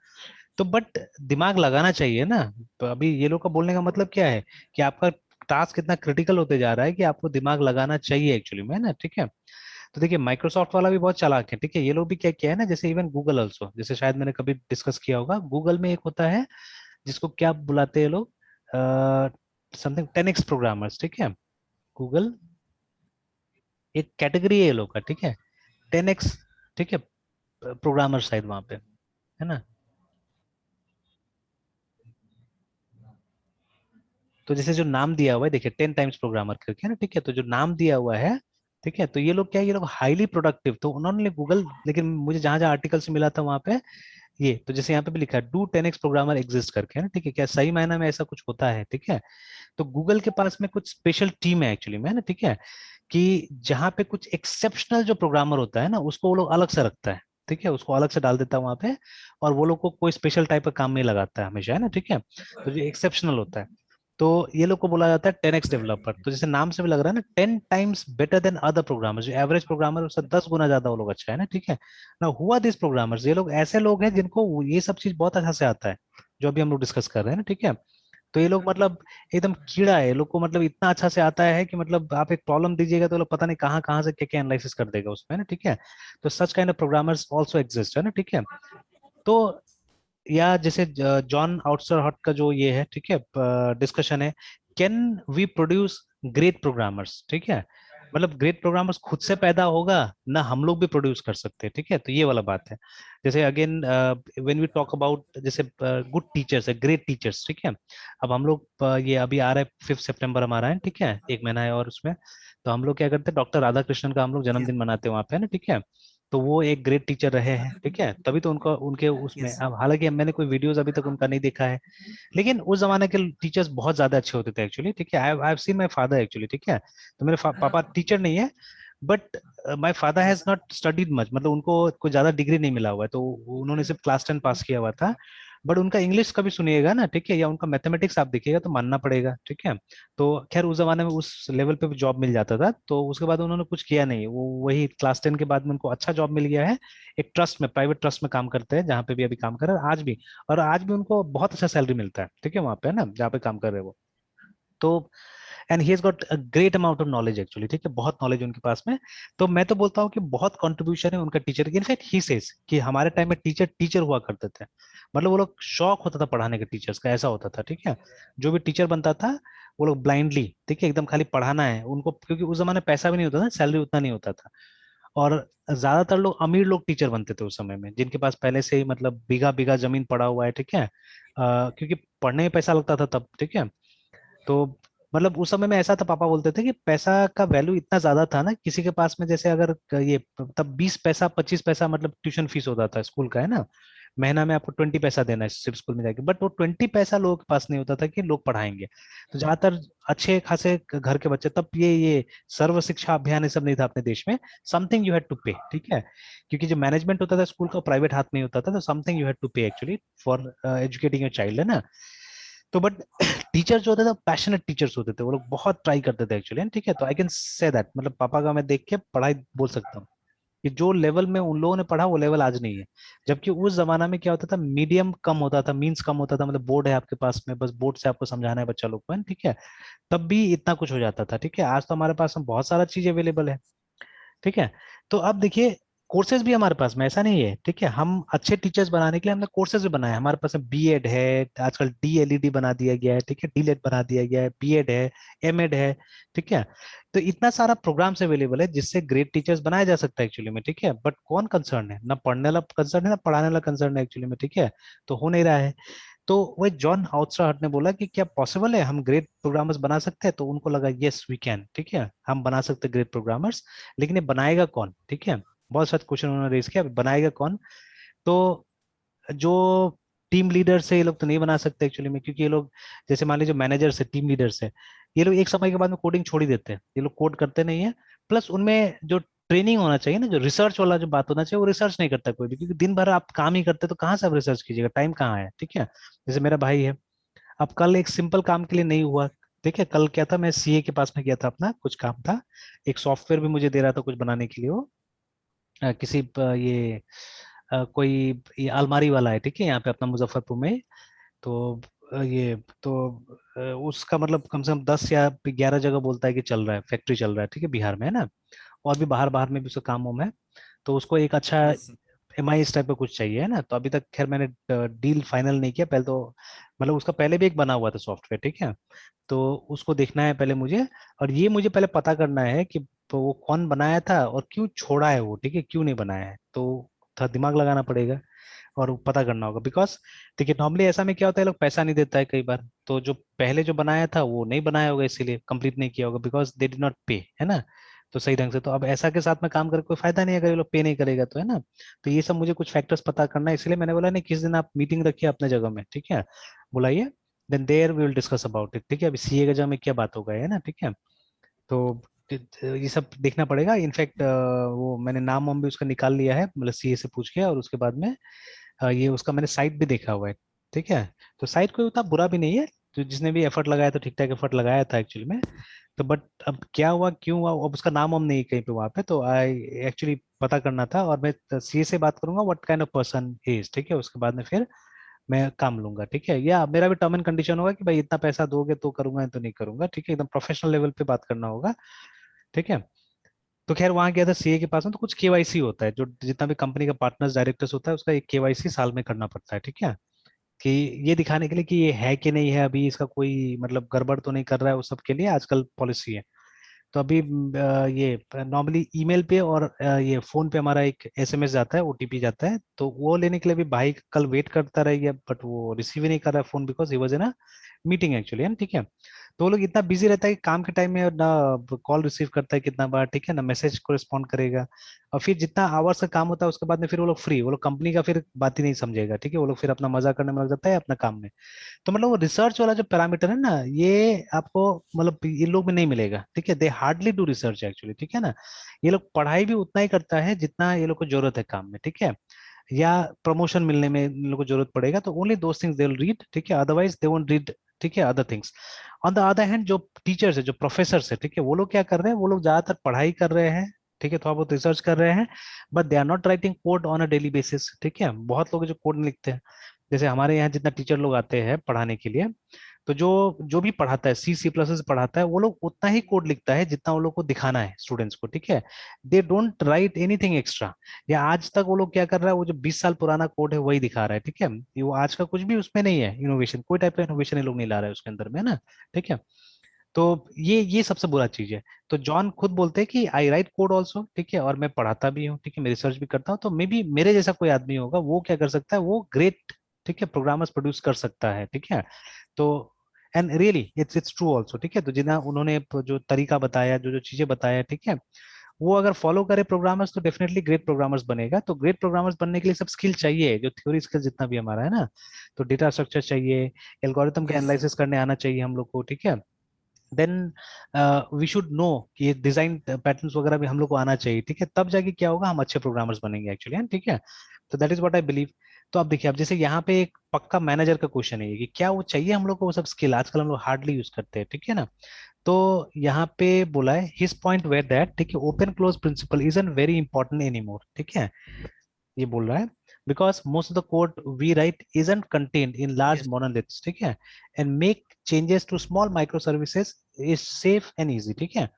तो बट दिमाग लगाना चाहिए ना। तो अभी ये लोग का बोलने का मतलब क्या है कि आपका टास्क इतना क्रिटिकल होते जा रहा है कि आपको दिमाग लगाना चाहिए एक्चुअली में, ना, ठीक है। तो देखिए माइक्रोसॉफ्ट वाला भी बहुत चालाक है, ठीक है, ये लोग भी क्या किया है ना, जैसे इवन गूगल ऑल्सो, जैसे शायद मैंने कभी डिस्कस किया होगा, गूगल में एक होता है जिसको क्या बुलाते हैं लोग, समथिंग 10x प्रोग्रामर्स, ठीक है, गूगल एक कैटेगरी है ये लोग का, ठीक है, 10x, ठीक है, प्रोग्रामर शायद वहां पे, है ना। तो जैसे जो नाम दिया हुआ है देखिए 10 टाइम्स प्रोग्रामर करके, है ना, ठीक है, तो जो नाम दिया हुआ है, ठीक है, तो ये लोग क्या है, ये लोग हाईली प्रोडक्टिव, तो उन्होंने गूगल, लेकिन मुझे जहां जहां आर्टिकल से मिला था वहां पे ये, तो जैसे यहाँ पे भी लिखा है डू 10x प्रोग्रामर एग्जिस्ट करके, है ना, ठीक है, क्या सही मायना में ऐसा कुछ होता है, ठीक है। तो गूगल के पास में कुछ स्पेशल टीम है एक्चुअली में, है ना, ठीक है, कि जहाँ पे कुछ एक्सेप्शनल जो प्रोग्रामर होता है ना उसको वो लोग अलग से रखता है, ठीक है, उसको अलग से डाल देता है वहां पे, और वो लोग को कोई स्पेशल टाइप का काम नहीं लगाता है हमेशा, है ना, ठीक है। तो जो एक्सेप्शनल होता है तो ये लोग को बोला जाता है 10x डेवलपर। तो जैसे नाम से भी लग रहा है ना, 10 times better than other programmers. जो एवरेज प्रोग्रामर उससे 10 गुना ज्यादा वो लोग अच्छा है ना, ठीक है ना। हुआ दिस प्रोग्रामर्स, ये लोग ऐसे लोग हैं जिनको ये सब चीज बहुत अच्छा से आता है जो अभी हम लोग डिस्कस कर रहे हैं ना, ठीक है। तो ये लोग मतलब एकदम कीड़ा है, ये लोग को मतलब इतना अच्छा से आता है कि मतलब आप एक प्रॉब्लम दीजिएगा तो लोग पता नहीं कहाँ कहाँ से क्या क्या एनालिसिस कर देगा उसमें ना, ठीक है। तो such kind of programmers also exist, है ना, ठीक है। तो या जैसे जॉन आउटसर हॉट का जो ये है, ठीक है, डिस्कशन है, can we produce great programmers, ठीक है। मतलब ग्रेट प्रोग्रामर्स खुद से पैदा होगा ना, हम लोग भी प्रोड्यूस कर सकते हैं, ठीक है। तो ये वाला बात है। जैसे again when we talk about जैसे गुड टीचर्स है, ग्रेट टीचर्स, ठीक है। अब हम लोग ये अभी आ रहा है 5 सितंबर हमारा है, ठीक है, एक महीना है और उसमें तो हम लोग क्या करते हैं, डॉक्टर राधा कृष्णन का हम लोग Yes, जन्मदिन मनाते हैं वहाँ पे, है ना, ठीक है। तो वो एक ग्रेट टीचर रहे हैं, ठीक है, तभी तो उनको उनके उसमें, yes. अब हालांकि मैंने कोई वीडियोस अभी तक उनका नहीं देखा है, लेकिन उस जमाने के टीचर्स बहुत ज्यादा अच्छे होते थे एक्चुअली, ठीक है। I have seen my father actually, ठीक है। तो मेरे पापा टीचर नहीं है, but my father has not studied much, मतलब उनको कोई ज्यादा डिग्री नहीं मिला हुआ है, तो उन्होंने सिर्फ क्लास 10 पास किया हुआ था। बट उनका इंग्लिश कभी सुनिएगा ना, ठीक है, या उनका मैथमेटिक्स आप देखिएगा तो मानना पड़ेगा, ठीक है। तो खैर उस जमाने में उस लेवल पे भी जॉब मिल जाता था, तो उसके बाद उन्होंने कुछ किया नहीं, वो वही क्लास 10 के बाद में उनको अच्छा जॉब मिल गया है, एक ट्रस्ट में, प्राइवेट ट्रस्ट में काम करते हैं, जहाँ पे भी अभी काम कर रहे हैं आज भी। और आज भी उनको बहुत अच्छा सैलरी मिलता है, ठीक है, वहां पे, है ना, जहाँ पे काम कर रहे हैं वो। तो and he has got a great amount of knowledge actually, ठीक है, बहुत नॉलेज उनके पास में। तो मैं तो बोलता हूँ कि बहुत कंट्रीब्यूशन है उनका टीचर। इनफैक्ट ही सेज कि हमारे टाइम में टीचर टीचर हुआ करते थे, मतलब वो लोग शौक होता था पढ़ाने के, टीचर्स का ऐसा होता था, ठीक है। जो भी टीचर बनता था वो लोग ब्लाइंडली, ठीक है, एकदम खाली पढ़ाना है उनको, क्योंकि उस जमाने पैसा भी नहीं होता था, सैलरी उतना नहीं होता था। और ज्यादातर लोग अमीर लोग टीचर बनते थे उस समय में, जिनके पास पहले से ही मतलब बीघा बीघा जमीन पड़ा हुआ है, ठीक है। क्योंकि पढ़ने में पैसा लगता था तब, ठीक है। तो मतलब उस समय में ऐसा था, पापा बोलते थे कि पैसा का वैल्यू इतना ज्यादा था ना, किसी के पास में जैसे अगर ये तब 20 पैसा 25 पैसा मतलब ट्यूशन फीस होता था स्कूल का, है ना। महीना में आपको 20 पैसा देना है सिर्फ स्कूल में जाके, बट वो 20 पैसा लोगों के पास नहीं होता था कि लोग पढ़ाएंगे। तो ज्यादातर अच्छे खासे घर के बच्चे, तब ये सर्व शिक्षा अभियान ये सब नहीं था अपने देश में, समथिंग यू हैड टू पे, ठीक है। क्योंकि जो मैनेजमेंट होता था स्कूल का प्राइवेट हाथ में ही होता था, तो समथिंग यू हैड टू पे actually for educating your child, है ना। तो बट टीचर जो होते थे पैशनेट टीचर्स होते थे, वो लोग बहुत ट्राई करते थे एक्चुअली, ठीक है। तो आई कैन से दैट, मतलब पापा का मैं देख के पढ़ाई बोल सकता हूँ कि जो लेवल में उन लोगों ने पढ़ा वो लेवल आज नहीं है। जबकि उस जमाना में क्या होता था, मीडियम कम होता था, मीन्स कम होता था, मतलब बोर्ड है आपके पास में, बस बोर्ड से आपको समझाना है बच्चा लोग को, है ना, ठीक है। तब भी इतना कुछ हो जाता था, ठीक है। आज तो हमारे पास में बहुत सारा चीज अवेलेबल है, ठीक है। तो अब देखिए कोर्सेज भी हमारे पास में, ऐसा नहीं है, ठीक है। हम अच्छे टीचर्स बनाने के लिए हमने कोर्सेज भी बनाए, हमारे पास में बीएड है, आजकल डीएलईडी बना दिया गया है, ठीक है, डीलेड बना दिया गया है, बीएड है, एमएड है, ठीक है। तो इतना सारा प्रोग्राम्स अवेलेबल है जिससे ग्रेट टीचर्स बनाया जा सकता है एक्चुअली में, ठीक है। बट कौन कंसर्न है, ना पढ़ने वाला कंसर्न है ना पढ़ाने वाला कंसर्न है एक्चुअली में, ठीक है। तो हो नहीं रहा है। तो वही जॉन आउटस्टार्ट ने बोला कि क्या पॉसिबल है हम ग्रेट प्रोग्रामर्स बना सकते हैं, तो उनको लगा यस वी कैन, ठीक है, हम बना सकते हैं ग्रेट प्रोग्रामर्स। लेकिन ये बनाएगा कौन, ठीक है। बहुत सारे क्वेश्चन उन्होंने रेज किया, बनाएगा कौन। तो जो टीम लीडर से ये लोग तो नहीं बना सकते एक्चुअली में, क्योंकि ये लोग जैसे मान लीजिए मैनेजर से, टीम लीडर से, ये लोग एक समय के बाद में कोडिंग छोड़ ही देते हैं, ये लोग कोड करते नहीं है। प्लस उनमें जो ट्रेनिंग होना चाहिए ना, जो रिसर्च वाला जो बात होना चाहिए, वो रिसर्च नहीं करता कोई भी, क्योंकि दिन भर आप काम ही करते तो कहाँ से आप रिसर्च कीजिएगा, टाइम कहाँ है, ठीक है। जैसे मेरा भाई है, अब कल एक सिंपल काम के लिए नहीं हुआ, ठीक है, कल क्या था, मैं सीए के पास में गया था, अपना कुछ काम था, एक सॉफ्टवेयर भी मुझे दे रहा था कुछ बनाने के लिए वो, किसी ये कोई ये अलमारी वाला है, ठीक है, यहाँ पे अपना मुजफ्फरपुर में। तो ये तो उसका मतलब कम से कम 10 या 11 जगह बोलता है कि चल रहा है, फैक्ट्री चल रहा है, ठीक है, बिहार में, है ना। और भी बाहर बाहर में भी उसका काम वाम है। तो उसको एक अच्छा Yes, एमआई इस टाइप का कुछ चाहिए, है ना। तो अभी तक खैर मैंने डील फाइनल नहीं किया, पहले तो मतलब उसका पहले भी एक बना हुआ था सॉफ्टवेयर, ठीक है। तो उसको देखना है पहले मुझे, और ये मुझे पहले पता करना है कि तो वो कौन बनाया था और क्यों छोड़ा है वो, ठीक है, क्यों नहीं बनाया है, तो थोड़ा दिमाग लगाना पड़ेगा और वो पता करना होगा। बिकॉज देखिए नॉर्मली ऐसा में क्या होता है, लोग पैसा नहीं देता है कई बार, तो जो पहले जो बनाया था वो नहीं बनाया होगा, इसीलिए कंप्लीट नहीं किया होगा, बिकॉज दे डिड नॉट पे, है ना। तो सही ढंग से, तो अब ऐसा के साथ में काम करके कोई फायदा नहीं है अगर ये लोग पे नहीं करेगा, तो है ना। तो ये सब मुझे कुछ फैक्टर्स पता करना है, इसलिए मैंने बोला नहीं, किस दिन आप मीटिंग रखिए अपने जगह में, ठीक है, बुलाइए, then there we will discuss about it, ठीक है। अभी सीए के जगह में क्या बात होगा, है ना, ठीक है। तो ये सब देखना पड़ेगा। इनफैक्ट वो मैंने नाम वाम भी उसका निकाल लिया है, मतलब सीए से पूछ के, और उसके बाद में ये उसका मैंने साइट भी देखा हुआ है। ठीक है, तो साइट कोई उतना बुरा भी नहीं है, तो जिसने भी एफर्ट लगाया तो ठीक ठाक एफर्ट लगाया था एक्चुअली में। तो बट अब क्या हुआ क्यों हुआ, अब उसका नाम हम नहीं कहीं पे वहां पे, तो आई एक्चुअली पता करना था, और मैं सीए से बात करूंगा what kind of person is. ठीक है, उसके बाद में फिर मैं काम लूंगा। ठीक है, या मेरा भी टर्म एंड कंडीशन होगा कि भाई इतना पैसा दोगे तो करूंगा, नहीं तो नहीं करूंगा। ठीक है, एकदम प्रोफेशनल लेवल पे बात करना होगा। ठीक है, तो खैर वहां गया था सीए के पास में, तो कुछ केवाईसी होता है, जो जितना भी कंपनी का पार्टनर्स डायरेक्टर्स होता है उसका एक केवाईसी साल में करना पड़ता है। ठीक है, कि ये दिखाने के लिए कि ये है कि नहीं है, अभी इसका कोई मतलब गड़बड़ तो नहीं कर रहा है, उस सब के लिए आजकल पॉलिसी है। तो अभी ये नॉर्मली ईमेल पे और ये फोन पे हमारा एक एसएमएस जाता है, ओटीपी जाता है, तो वो लेने के लिए भी भाई कल वेट करता रह गया, बट वो रिसीव ही नहीं कर रहा है phone, because he was in a meeting actually है। ठीक है, तो वो लोग इतना बिजी रहता है कि काम के टाइम में ना कॉल रिसीव करता है कितना बार, ठीक है ना, मैसेज को रिस्पॉन्ड करेगा, और फिर जितना आवर्स का काम होता है उसके बाद में फिर वो लोग फ्री, वो लोग कंपनी का फिर बात ही नहीं समझेगा। ठीक है, वो लोग फिर अपना मजा करने में लग जाता है अपना काम में। तो मतलब वो रिसर्च वाला जो पैरामीटर है ना, ये आपको मतलब ये लोग में नहीं मिलेगा। ठीक है, दे हार्डली डू रिसर्च एक्चुअली। ठीक है ना, ये लोग पढ़ाई भी उतना ही करता है जितना ये लोग को जरूरत है काम में। ठीक है, या प्रमोशन मिलने में इन लोग को जरूरत पड़ेगा तो only those things they will read. ठीक है, अदरवाइज दे वोंट रीड। ठीक है, other things. On the other hand जो टीचर्स है, जो प्रोफेसर है, ठीक है, वो लोग क्या कर रहे हैं, वो लोग ज्यादातर पढ़ाई कर रहे हैं। ठीक है, थोड़ा बहुत रिसर्च कर रहे हैं, but they are not writing code on a daily basis. ठीक है, बहुत लोग हैं जो कोड नहीं लिखते हैं। जैसे हमारे यहाँ जितना टीचर लोग आते हैं पढ़ाने के लिए, तो जो जो भी पढ़ाता है, सी प्लस पढ़ाता है, वो लोग उतना ही कोड लिखता है जितना वो लोग को दिखाना है स्टूडेंट्स को। ठीक है, they don't write anything extra. या आज तक वो लोग क्या कर रहा है, वो जो 20 साल पुराना कोड है वही दिखा रहा है। ठीक है, ये वो आज का कुछ भी उसमें नहीं है, इनोवेशन कोई टाइप का इनोवेशन ये लोग नहीं ला रहा है उसके अंदर में, है ना। ठीक है, तो ये सबसे बुरा चीज है। तो जॉन खुद बोलते हैं कि आई राइट कोड ऑल्सो। ठीक है, और मैं पढ़ाता भी हूँ। ठीक है, मैं रिसर्च भी करता हूँ, तो मे बी मेरे जैसा कोई आदमी होगा वो क्या कर सकता है, वो ग्रेट, ठीक है, प्रोग्रामर्स प्रोड्यूस कर सकता है। ठीक है, तो and really it's true also. ठीक है, तो जितना उन्होंने जो तरीका बताया, जो जो चीजें बताया, ठीक है, वो अगर फॉलो करे प्रोग्रामर्स तो डेफिनेटली ग्रेट प्रोग्रामर्स बनेगा। तो ग्रेट प्रोग्रामर्स बनने के लिए सब स्किल चाहिए, जो थ्योरी स्किल जितना भी हमारा है ना, तो डेटा स्ट्रक्चर चाहिए, एल्गोरिथम का यस एनालिसिस करने आना चाहिए हम लोग को। ठीक है, देन वी शुड नो कि ये डिजाइन पैटर्न्स वगैरह भी हम लोग को आना चाहिए। ठीक है, तब जाके क्या होगा, हम अच्छे प्रोग्रामर्स बनेंगे एक्चुअली। ठीक है, तो that is what I believe. तो अब देखिए, अब जैसे यहाँ पे एक पक्का मैनेजर का क्वेश्चन है ये, कि क्या वो चाहिए हम लोग को वो सब स्किल, आजकल हम लोग हार्डली यूज करते हैं। ठीक है ना, तो यहाँ पे बोला है हिज पॉइंट वेयर दैट, ठीक है, open close principle isn't very important any more. ठीक है, ये बोल रहा है, because most of the code we write isn't contained in large yes monoliths. ठीक है, and make changes to small microservices is safe and easy. ठीक है,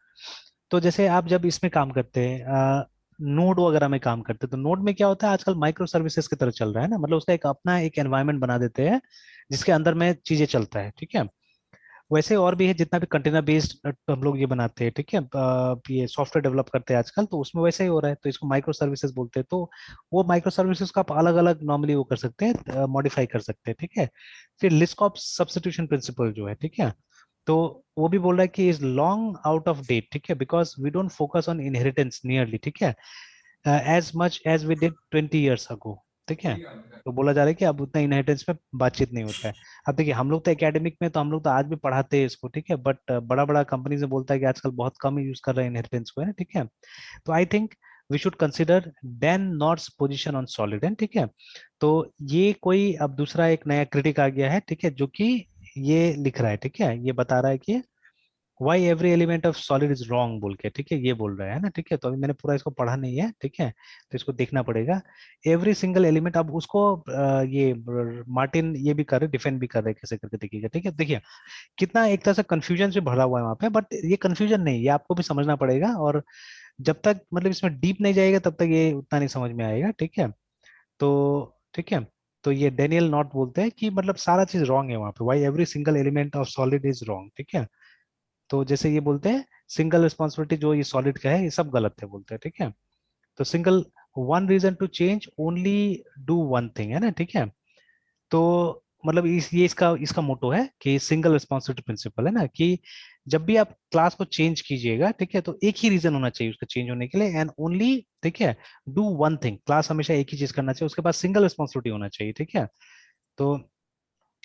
तो जैसे आप जब इसमें काम करते हैं, नोड वगैरह में काम करते हैं, तो नोड में क्या होता है, आजकल माइक्रो सर्विसेज की तरह चल रहा है ना, मतलब उसका एक अपना एक एनवायरनमेंट बना देते हैं जिसके अंदर में चीजें चलता है। ठीक है, वैसे और भी है, जितना भी कंटेनर बेस्ड हम लोग ये बनाते हैं। ठीक है, ये सॉफ्टवेयर डेवलप करते हैं आजकल, तो उसमें वैसे ही हो रहा है, तो इसको माइक्रो सर्विसेज बोलते हैं। तो वो माइक्रो सर्विसेज को आप अलग अलग नॉर्मली वो कर सकते हैं, मॉडिफाई कर सकते हैं। ठीक है, फिर लिस्ट ऑफ सब्स्टिट्यूशन प्रिंसिपल जो है, ठीक है, तो वो भी बोल रहा है कि is long out of date. ठीक है, because we don't focus on inheritance nearly. ठीक है, as much as we did 20 years ago। ठीक है, तो बोला जा रहा है कि अब उतना इनहेरिटेंस में बातचीत नहीं होता है। अब देखिए, हम लोग तो एकेडमिक में तो हम लोग तो आज भी पढ़ाते हैं इसको। ठीक है, बट बड़ा बड़ा कंपनी से बोलता है कि आजकल बहुत कम यूज कर रहे हैं इनहेरिटेंस को, है ना। ठीक है, तो I think we should consider Dan North's position on SOLID and. ठीक है, तो ये कोई अब दूसरा एक नया क्रिटिक आ गया है। ठीक है, जो कि ये लिख रहा है। ठीक है, ये बता रहा है कि why every element of SOLID is wrong बोल के। ठीक है, ये बोल रहा है ना। ठीक है, तो अभी मैंने पूरा इसको पढ़ा नहीं है। ठीक है, तो इसको देखना पड़ेगा एवरी सिंगल एलिमेंट। अब उसको ये मार्टिन ये भी कर रहे, डिफेंड भी कर रहे, कैसे करके देखिएगा। ठीक है, देखिए कितना एक तरह से कंफ्यूजन से भरा हुआ है वहां पे, बट ये कंफ्यूजन नहीं, ये आपको भी समझना पड़ेगा, और जब तक मतलब इसमें डीप नहीं जाएगा तब तक ये उतना नहीं समझ में आएगा। ठीक है, तो ठीक है, तो ये डेनियल नॉट बोलते हैं कि मतलब सारा चीज रॉन्ग है वहां पे, why every single element of SOLID is wrong. ठीक है, तो जैसे ये बोलते हैं सिंगल रिस्पॉन्सिबिलिटी जो ये सॉलिड का है ये सब गलत है बोलते हैं। ठीक है, तो single one reason to change only do one thing, है ना। ठीक है, तो मतलब ये इसका इसका मोटो है कि सिंगल रिस्पॉन्सिबिलिटी प्रिंसिपल, है ना, कि जब भी आप क्लास को चेंज कीजिएगा, ठीक है, तो एक ही रीजन होना चाहिए उसका चेंज होने के लिए, एंड ओनली, ठीक है, डू वन थिंग। क्लास हमेशा एक ही चीज करना चाहिए, उसके बाद सिंगल रिस्पॉन्सिबिलिटी होना चाहिए। ठीक है, तो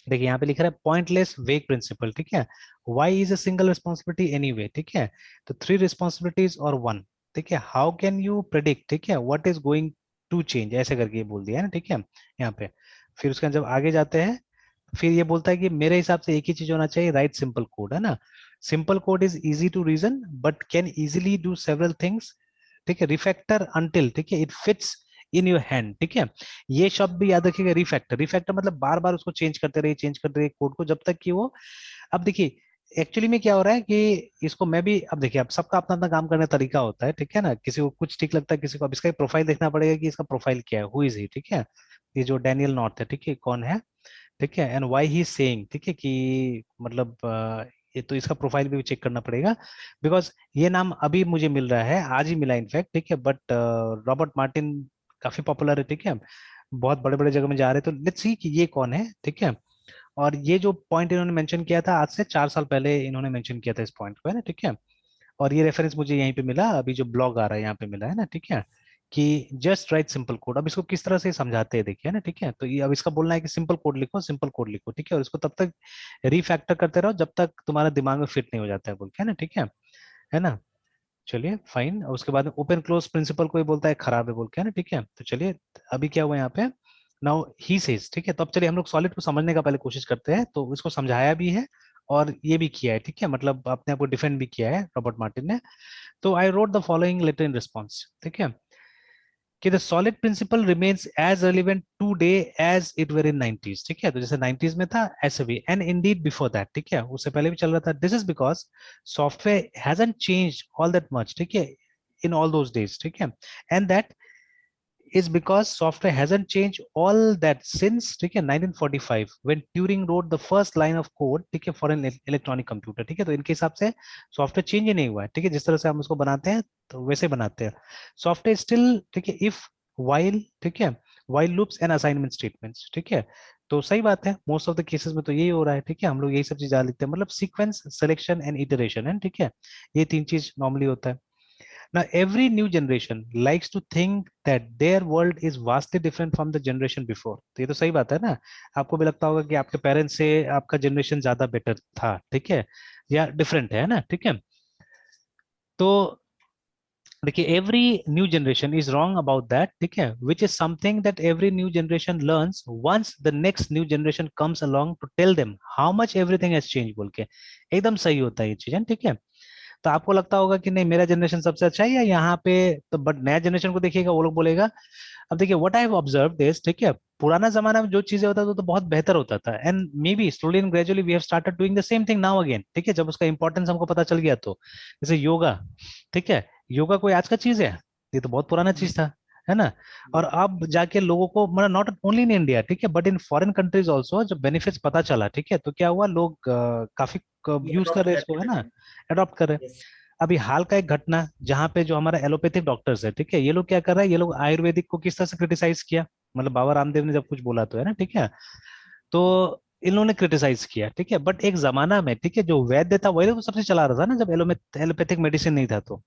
देखिए यहाँ पे लिख रहा है पॉइंटलेस वेग प्रिंसिपल, ठीक है। Why is a single responsibility anyway, ठीक है। तो 3 रिस्पॉन्सिबिलिटीज और 1, ठीक है। हाउ कैन यू प्रेडिक्ट, ठीक है, what is going to change, ऐसे करके ये बोल दिया है ना, ठीक है यहाँ पे। फिर उसके जब आगे जाते हैं, फिर ये बोलता है कि मेरे हिसाब से एक ही चीज होना चाहिए, राइट सिंपल कोड, है ना। Simple code is easy to reason but can easily do several things, ठीक है। रिफैक्टर अंटिल, ठीक है, it fits in your hand, ठीक है। ये शब्द भी याद रखिएगा, रिफैक्टर। रिफैक्टर मतलब बार बार उसको चेंज करते रहिए कोड को, जब तक कि वो, अब देखिए एक्चुअली में क्या हो रहा है कि इसको मैं भी, अब देखिए अब सबका अपना अपना काम करने का तरीका होता है, ठीक है ना। किसी को कुछ ठीक लगता है, किसी को, अब इसका प्रोफाइल देखना पड़ेगा कि इसका प्रोफाइल क्या है, हु इज ही, ठीक है। ये जो डैनियल नॉर्थ है, ठीक है, कौन है, ठीक है, एंड व्हाई ही सेइंग, ठीक है, कि मतलब ये तो इसका प्रोफाइल भी चेक करना पड़ेगा, बिकॉज ये नाम अभी मुझे मिल रहा है, आज ही मिला इनफैक्ट, ठीक है। बट रॉबर्ट मार्टिन काफी पॉपुलर है, ठीक है, बहुत बड़े बड़े जगह में जा रहे हैं, तो लेट्स सी कि ये कौन है, ठीक है। और ये जो पॉइंट इन्होंने मेंशन किया था, आज से 4 साल पहले इन्होंने मेंशन किया था इस पॉइंट को, है ना, ठीक है। और ये रेफरेंस मुझे यहीं पे मिला, अभी जो ब्लॉग आ रहा है यहाँ पे मिला है ना, ठीक है, कि जस्ट राइट सिंपल कोड। अब इसको किस तरह से समझाते हैं देखिए ना, ठीक है। तो ये अब इसका बोलना है कि सिंपल कोड लिखो, सिंपल कोड लिखो, ठीक है, और इसको तब तक रीफैक्टर करते रहो जब तक तुम्हारे दिमाग में फिट नहीं हो जाता है, बोल के, है ना, ठीक है ना। चलिए फाइन। और उसके बाद ओपन क्लोज प्रिंसिपल को ही बोलता है खराब है, बोल के, है ना, ठीक है। तो चलिए अभी क्या हुआ यहाँ पे, नाउ ही सेज, ठीक है। तो अब चलिए हम लोग सॉलिड को समझने का पहले कोशिश करते हैं। तो इसको समझाया भी है और ये भी किया है, ठीक है, मतलब अपने आप को डिफेंड भी किया है रॉबर्ट मार्टिन ने। तो I wrote the following letter in response, ठीक है, कि the solid principle remains as relevant today as it were in 90s, ठीक है। तो जैसे 90s में था ऐसे भी, एंड इंडीड बिफोर दैट, ठीक है, उससे पहले भी चल रहा था। This is because software hasn't changed all that much, ठीक है, इन ऑल दोज डेज, ठीक है, and that is because software hasn't changed all that since, ठीक है, 1945 when Turing wrote the first line of code, ठीक है, for an electronic computer, ठीक है। तो इनके हिसाब से सॉफ्टवेयर चेंज ही नहीं हुआ है, ठीक है, जिस तरह से हम उसको बनाते हैं तो वैसे बनाते हैं। सॉफ्टवेयर स्टिल, ठीक है, इफ, while, ठीक है, while loops and assignment statements, ठीक है। तो सही बात है, मोस्ट ऑफ द केसेस में तो यही हो रहा है, ठीक है, हम लोग यही सब चीज डाल देते हैं, मतलब सीक्वेंस, सिलेक्शन एंड इटरेशन है, ठीक है, ये 3 चीज नॉर्मली होता है। Now, every new generation likes to think that their world is vastly different from the generation before. तो ये तो सही बात है ना। आपको भी लगता होगा कि आपके पेरेंट्स से आपका जनरेशन ज्यादा बेटर था, ठीक है, या डिफरेंट है ना, ठीक है। तो देखिए every new generation is wrong about that, ठीक है, which is something that every new generation learns once the next new generation comes along to tell them how much everything has change, बोल के एकदम सही होता है ये चीज, ठीक है। तो आपको लगता होगा कि नहीं मेरा जनरेशन सबसे अच्छा है या यहाँ पे, तो बट नया जनरेशन को देखिएगा, वो लोग बोलेगा, अब देखिए what I have observed is, ठीक है, पुराना जमाना में जो चीजें होता था तो बहुत बेहतर होता था, and maybe slowly and gradually we have started doing the same thing now again, ठीक है, जब उसका इंपॉर्टेंस हमको पता चल गया तो, जैसे योगा, ठीक है, योगा कोई आज का चीज है, ये तो बहुत पुराना चीज था, है ना। और अब जाके लोगों को, मतलब नॉट ओनली इन इंडिया, ठीक है, but in foreign countries also जब बेनिफिट्स पता चला, ठीक है, तो क्या हुआ, लोग काफी यूज कर अडॉप्ट रहे हैं इसको, है करने ना, लगे। अडॉप्ट कर रहे हैं। यस। अभी हाल का एक घटना जहां पे जो हमारा एलोपैथिक डॉक्टर्स है, ठीक है, ये लोग क्या कर रहे हैं, ये लोग आयुर्वेदिक को किस तरह से क्रिटिसाइज किया, मतलब बाबा रामदेव ने जब कुछ बोला तो, है ना, ठीक है, तो इन्होंने क्रिटिसाइज किया, ठीक है, बट एक जमाना में, ठीक है, जो वैद्य था वही तो सबसे चला रहा था ना, जब एलोपैथिक मेडिसिन नहीं था तो।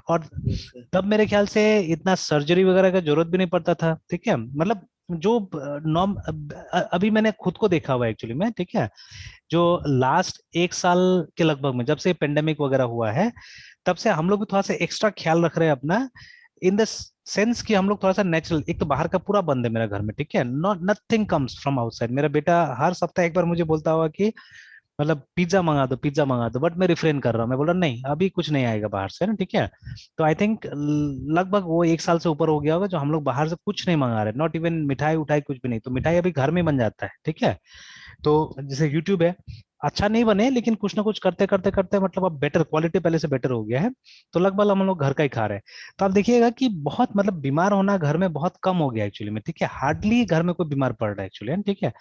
और यस सर। तब मेरे ख्याल से इतना सर्जरी वगैरह का जरूरत भी नहीं पड़ता था, ठीक है, मतलब जो नॉर्म, अभी मैंने खुद को देखा हुआ एक्चुअली में, ठीक है, जो लास्ट 1 साल के लगभग में, जब से पेंडेमिक वगैरह हुआ है, तब से हम लोग भी थोड़ा सा एक्स्ट्रा ख्याल रख रहे हैं अपना, इन द सेंस कि हम लोग थोड़ा सा नेचुरल, एक तो बाहर का पूरा बंद है मेरा घर में, ठीक है, not nothing comes from outside. मेरा बेटा हर सप्ताह एक बार मुझे बोलता होगा कि मतलब पिज्जा मंगा दो, पिज्जा मंगा दो, बट मैं रिफ्रेन कर रहा हूँ, मैं बोल रहा नहीं अभी कुछ नहीं आएगा बाहर से ना, ठीक है। तो आई थिंक लगभग वो 1 साल से ऊपर हो गया होगा जो हम लोग बाहर से कुछ नहीं मंगा रहे, नॉट इवन मिठाई उठाई कुछ भी नहीं। तो मिठाई अभी घर में बन जाता है, ठीक है। तो जैसे यूट्यूब है, अच्छा नहीं बने लेकिन कुछ ना कुछ करते करते करते मतलब अब बेटर क्वालिटी पहले से बेटर हो गया है, तो लगभग हम लोग घर का ही खा रहे हैं। तो आप देखिएगा कि बहुत मतलब बीमार होना घर में बहुत कम हो गया एक्चुअली में, ठीक है, हार्डली घर में कोई बीमार पड़ रहा है एक्चुअली, ठीक है।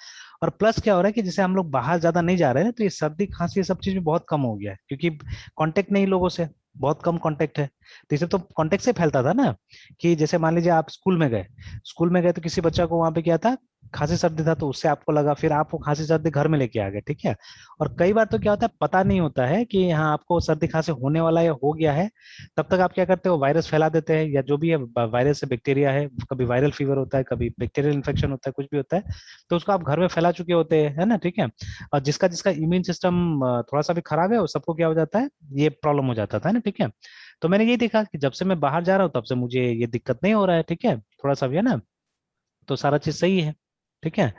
और प्लस क्या हो रहा है कि जैसे हम लोग बाहर ज्यादा नहीं जा रहे हैं तो ये सर्दी खांसी ये सब चीज भी बहुत कम हो गया है, क्योंकि कांटेक्ट नहीं लोगों से, बहुत कम कांटेक्ट है। तो इसे तो कांटेक्ट से फैलता था ना, कि जैसे मान लीजिए आप स्कूल में गए तो किसी बच्चा को वहां पे क्या था, खांसी सर्दी था तो उससे आपको लगा, फिर आप वो खांसी सर्दी घर में लेके आ गए, ठीक है। और कई बार तो क्या होता है, पता नहीं होता है कि हाँ आपको सर्दी खांसी होने वाला है या हो गया है, तब तक आप क्या करते हो, वायरस फैला देते हैं, या जो भी है वायरस से बैक्टीरिया है, कभी वायरल फीवर होता है, कभी बैक्टीरियल इन्फेक्शन होता है, कुछ भी होता है, तो उसको आप घर में फैला चुके होते हैं, है ना, ठीक है। और जिसका जिसका इम्यून सिस्टम थोड़ा सा भी खराब है, वो सबको क्या हो जाता है, ये प्रॉब्लम हो जाता था ना, ठीक है। तो मैंने ये देखा कि जब से मैं बाहर जा रहा हूँ तब से मुझे ये दिक्कत नहीं हो रहा है, ठीक है, थोड़ा सा भी, है ना, तो सारा चीज सही है, ठीक है।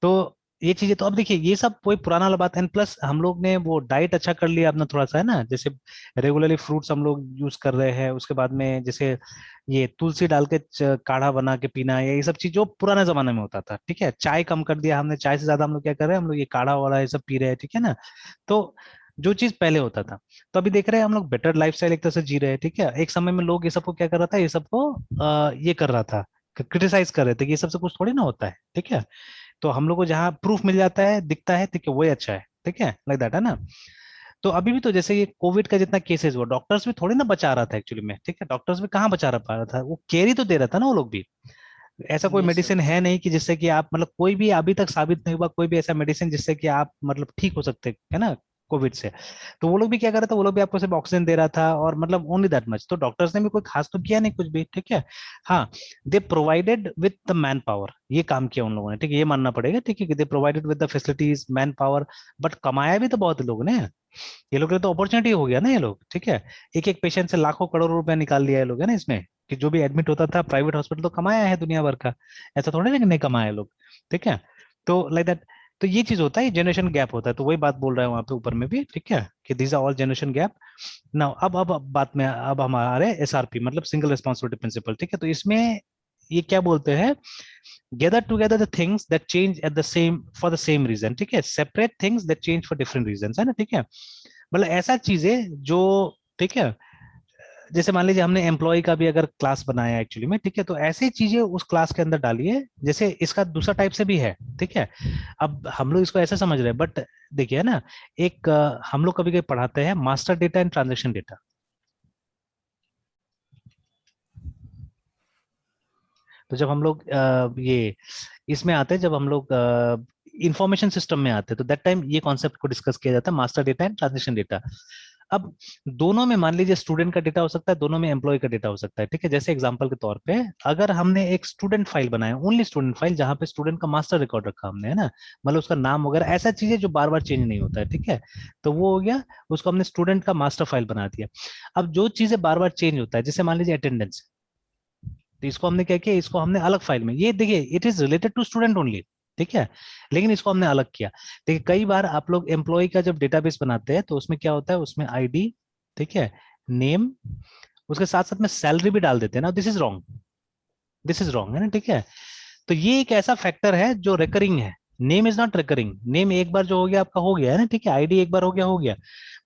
तो ये चीजें तो अब देखिए ये सब कोई पुराना वाला बात, एंड प्लस हम लोग ने वो डाइट अच्छा कर लिया अपना थोड़ा सा, है ना, जैसे रेगुलरली फ्रूट्स हम लोग यूज कर रहे हैं, उसके बाद में जैसे ये तुलसी डाल के काढ़ा बना के पीना, या ये सब चीज जो पुराने जमाने में होता था, ठीक है। चाय कम कर दिया हमने, चाय से ज्यादा हम लोग क्या कर रहे हैं, हम लोग ये काढ़ा वाला ये सब पी रहे हैं, ठीक है ना। तो जो चीज पहले होता था, तो अभी देख रहे हैं हम लोग बेटर लाइफस्टाइल एक तरह से जी रहे हैं, ठीक है। एक समय में लोग ये सबको क्या कर रहा था, ये सबको ये कर रहा था, क्रिटिसाइज कर रहे थे कि ये सबसे कुछ थोड़ी ना होता है, ठीक है। तो हम लोग को जहाँ प्रूफ मिल जाता है, दिखता है, ठीक है, वही अच्छा है, ठीक है, लाइक दैट, है ना। तो अभी भी तो जैसे ये कोविड का जितना केसेस हुआ, डॉक्टर्स भी थोड़ी ना बचा रहा था एक्चुअली में, ठीक है, डॉक्टर्स भी कहाँ बचा पा रहा था, वो केयर ही तो दे रहा था ना वो लोग भी। ऐसा कोई यस सर। मेडिसिन है नहीं कि जिससे कि आप, मतलब कोई भी अभी तक साबित नहीं हुआ कोई भी ऐसा मेडिसिन जिससे कि आप मतलब ठीक हो सकते है ना कोविड से। तो वो लोग भी क्या कर रहा था, वो लोग भी आपको सिर्फ ऑक्सीजन दे रहा था, और मतलब ओनली दैट मच, तो डॉक्टर्स ने भी कोई खास तो किया नहीं कुछ भी, ठीक है। हाँ, दे provided with the man power, ये काम किया उन लोगों ने, ठीक है, ये मानना पड़ेगा, ठीक है, कि दे provided with the facilities, man power, but कमाया भी तो बहुत लोग ने। ये लोग के लिए तो अपॉर्चुनिटी हो गया ना ये लोग, ठीक है। एक एक पेशेंट से लाखों करोड़ों रुपया निकाल लिया है लोग, है ना इसमें, कि जो भी एडमिट होता था प्राइवेट हॉस्पिटल, तो कमाया है दुनिया भर का, ऐसा थोड़ी ना कि नहीं कमाया है लोग, ठीक है। तो लाइक दैट, तो ये चीज होता है, जनरेशन गैप होता है, तो वही बात बोल रहा है वहां पे ऊपर में भी, ठीक है, कि these are all generation gap. Now अब बात में अब हमारे एसआरपी मतलब सिंगल रिस्पॉन्सिबिलिटी प्रिंसिपल, ठीक है। तो इसमें ये क्या बोलते हैं, gather together the things that change at the same for the same reason, ठीक है, separate things that change for different reasons, है ना, ठीक है। मतलब ऐसा चीजें जो, ठीक है, जैसे मान लीजिए हमने एम्प्लॉय का भी अगर क्लास बनाया एक्चुअली में, ठीक है, तो ऐसी चीजें उस क्लास के अंदर डालिए, जैसे इसका दूसरा टाइप से भी है, ठीक है। अब हम लोग इसको ऐसे समझ रहे हैं, बट देखिए ना, एक हम लोग कभी कभी पढ़ाते हैं master data and transaction data. तो जब हम लोग ये इसमें आते हैं, जब हम लोग इंफॉर्मेशन सिस्टम में आते हैं, तो दैट टाइम ये कॉन्सेप्ट को डिस्कस किया जाता है, master data and transaction data. अब दोनों में मान लीजिए स्टूडेंट का डेटा हो सकता है, दोनों में एम्प्लॉय का डेटा हो सकता है, ठीक है। जैसे एग्जांपल के तौर पे अगर हमने एक स्टूडेंट फाइल बनाया, ओनली स्टूडेंट फाइल, जहां पे स्टूडेंट का मास्टर रिकॉर्ड रखा हमने, है ना, मतलब उसका नाम वगैरह ऐसा चीजें जो बार बार चेंज नहीं होता है, ठीक है, तो वो हो गया, उसको हमने स्टूडेंट का मास्टर फाइल बना दिया। अब जो चीजें बार बार चेंज होता है, जैसे मान लीजिए अटेंडेंस, तो इसको हमने क्या किया, इसको हमने अलग फाइल में, ये देखिए it is related to student only, ठीक है, लेकिन इसको हमने अलग किया। देखिए कई बार आप लोग एम्प्लॉय का जब डेटाबेस बनाते हैं, तो उसमें क्या होता है, उसमें आईडी, ठीक है, नेम, उसके साथ साथ में सैलरी भी डाल देते हैं ना, this is wrong, this is wrong, है ना, ठीक है। तो ये एक ऐसा फैक्टर है जो रिकरिंग है, name is not recurring, name एक बार जो हो गया आपका हो गया, है ना, ठीक है, आईडी एक बार हो गया,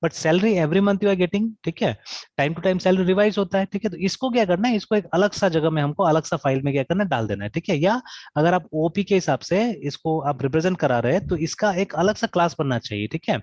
but salary every month you are getting, ठीक है, time to time salary revise होता है, ठीक है। तो इसको क्या करना है, इसको एक अलग सा जगह में हमको अलग सा फाइल में क्या करना है, डाल देना है, ठीक है। या अगर आप ओपी के हिसाब से इसको आप रिप्रेजेंट करा रहे हैं, तो इसका एक अलग सा क्लास बनना चाहिए, ठीक है।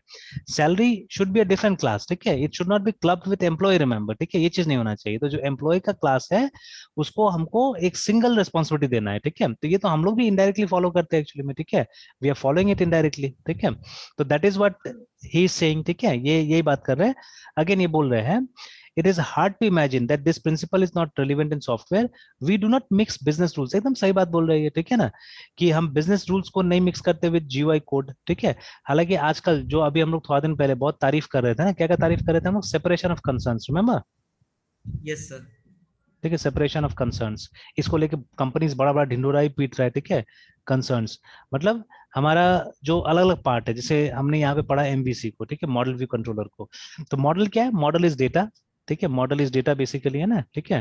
Salary should be a different class, ठीक है, it should not be clubbed with employ, remember, ठीक है, ये चीज नहीं होना चाहिए। तो जो एम्प्लॉय का क्लास है उसको हमको एक सिंगल रिस्पॉन्सिबिलिटी देना है, ठीक है। तो ये तो हम लोग भी इनडायरेक्टली फॉलो करते हैं एक्चुअली में, ठीक है, we are following it indirectly, ठीक है। तो that is what he is saying, ठीक है, ये यही बात कर रहे हैं। अगेन ये बोल रहे हैं, it is hard to imagine that this principle is not relevant in software, we do not mix business rules, एकदम सही बात बोल रहे हैं, ठीक है ना, कि हम बिजनेस रूल्स को नहीं मिक्स करते विद जीयूआई कोड, ठीक है। हालांकि आजकल जो अभी हम लोग थोड़ा दिन पहले बहुत तारीफ कर रहे थे ना, क्या क्या तारीफ कर रहे थे हम लोग, separation of concerns, remember, yes sir. ठीक है, सेपरेशन ऑफ कंसर्न्स, इसको लेके कंपनीज बड़ा बड़ा ढिंडोरा ही पीट रहा है, ठीक है। कंसर्न्स मतलब हमारा जो अलग अलग पार्ट है, जैसे हमने यहाँ पे पढ़ा एमवीसी को, ठीक है, मॉडल व्यू कंट्रोलर को। तो मॉडल क्या है, मॉडल इज डेटा, ठीक है, मॉडल इज डेटा बेसिकली, है ना, ठीक है।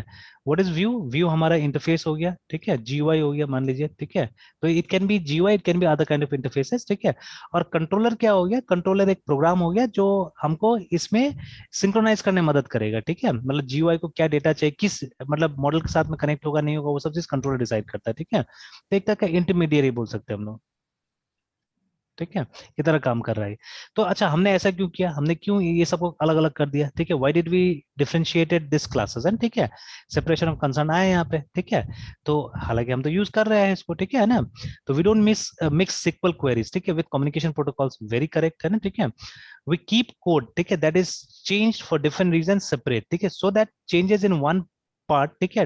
व्हाट इज व्यू, व्यू हमारा इंटरफेस हो गया, ठीक है, जीयूआई हो गया मान लीजिए, ठीक है। तो it can be GUI, it can be other kind of interfaces, ठीक है। और कंट्रोलर क्या हो गया, कंट्रोलर एक प्रोग्राम हो गया जो हमको इसमें सिंक्रोनाइज करने में मदद करेगा, ठीक है। मतलब जीयूआई को क्या डेटा चाहिए, किस मतलब मॉडल के साथ में कनेक्ट होगा नहीं होगा, वो सब चीज कंट्रोलर डिसाइड करता है, ठीक है। तो एक तरह का इंटरमीडिएट बोल सकते हैं हम लोग। ठीक है, ये तरह काम कर रहा है। तो अच्छा, हमने ऐसा क्यों किया, हमने क्यों ये सबको अलग अलग कर दिया, ठीक है, why did we differentiated this classes and, ठीक है, सेपरेशन ऑफ कंसर्न आए यहाँ पे, ठीक है। तो हालांकि हम तो यूज कर रहे हैं इसको, ठीक है ना। तो we don't mix SQL queries, ठीक है, with communication protocols, very correct है ना, ठीक है। वी कीप कोड, ठीक है, that is changed for different reason separate, ठीक है, so that changes in one part, ठीक है,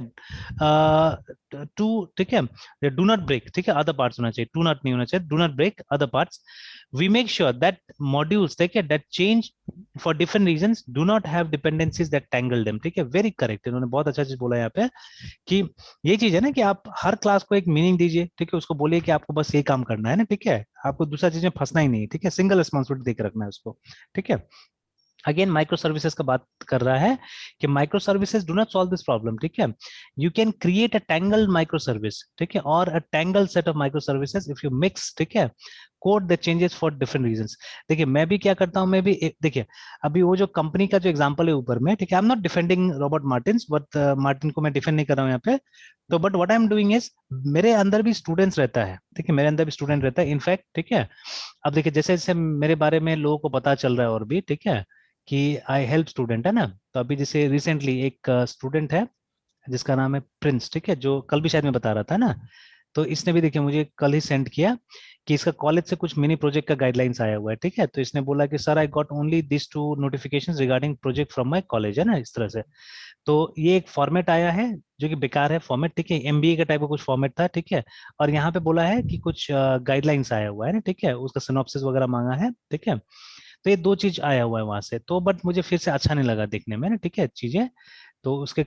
टू, ठीक है, डू नॉट ब्रेक, ठीक है, अदर पार्ट्स होना चाहिए, टू नॉट नहीं होना चाहिए, do not break other parts. We make sure that modules, ठीक है, that change for different reasons do not have dependencies that tangle them, ठीक है, वेरी करेक्ट, इन्होंने बहुत अच्छा चीज बोला यहाँ पे कि ये चीज है ना कि आप हर क्लास को एक मीनिंग दीजिए, ठीक है, उसको बोलिए कि आपको बस ये काम करना है ना, ठीक है, आपको दूसरा चीज में फंसना ही नहीं है, ठीक है, सिंगल रिस्पॉन्सिबिलिटी देकर रखना है उसको, ठीक है। अगेन माइक्रो सर्विसेज का बात कर रहा है कि micro services do not solve this problem, ठीक है। You can create a tangled micro service, ठीक है, और a tangled set of micro services if you mix, ठीक है, code that changes for different reasons. देखिए मैं भी क्या करता हूं, मैं भी देखिए अभी वो जो कंपनी का जो एग्जांपल है ऊपर में, ठीक है, I am not defending Robert Martins, but Martin को मैं डिफेंड नहीं कर रहा हूं यहाँ पे। तो but what I am doing is, मेरे अंदर भी स्टूडेंट्स रहता है, ठीक है, मेरे अंदर भी स्टूडेंट रहता है इनफैक्ट, ठीक है। अब देखिए जैसे जैसे मेरे बारे में लोगों को पता चल रहा है और भी, ठीक है, कि आई हेल्प स्टूडेंट, है ना। तो अभी जैसे रिसेंटली एक स्टूडेंट है जिसका नाम है प्रिंस, ठीक है, जो कल भी शायद मैं बता रहा था ना। तो इसने भी देखिए मुझे कल ही सेंड किया कि इसका कॉलेज से कुछ मिनी प्रोजेक्ट का गाइडलाइंस आया हुआ है, ठीक है। तो इसने बोला कि sir I got only this two notifications regarding project from my college, है ना, इस तरह से। तो ये एक फॉर्मेट आया है जो कि बेकार है फॉर्मेट, ठीक है, एमबीए का टाइप का कुछ फॉर्मेट था, ठीक है। और यहाँ पे बोला है कि कुछ गाइडलाइंस आया हुआ है ना, ठीक है, उसका सिनॉप्सिस वगैरह मांगा है, ठीक है। तो ये दो चीज आया हुआ है वहां से, तो बट मुझे फिर से अच्छा नहीं लगा देखने में ना, ठीक है, चीजें। तो उसके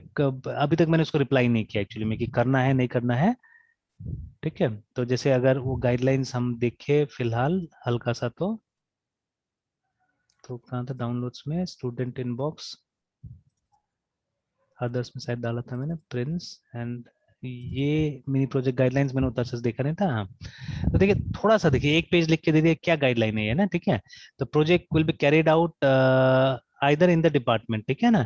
अभी तक मैंने उसको रिप्लाई नहीं किया एक्चुअली में कि करना है नहीं करना है, ठीक है। तो जैसे अगर वो गाइडलाइंस हम देखें फिलहाल हल्का सा, तो कहाँ था, डाउनलोड्स में, स्टूडेंट इनबॉक्स, अदर्स में शायद डाला था मैंने, प्रिंस एंड ये मिनी प्रोजेक्ट गाइडलाइंस मैंने उतना अच्छे से देखा नहीं था। हाँ, तो देखिए थोड़ा सा देखिए, एक पेज लिख के दे दिए क्या गाइडलाइन है ये ना, ठीक है। तो project will be carried out either in the department, ठीक है ना,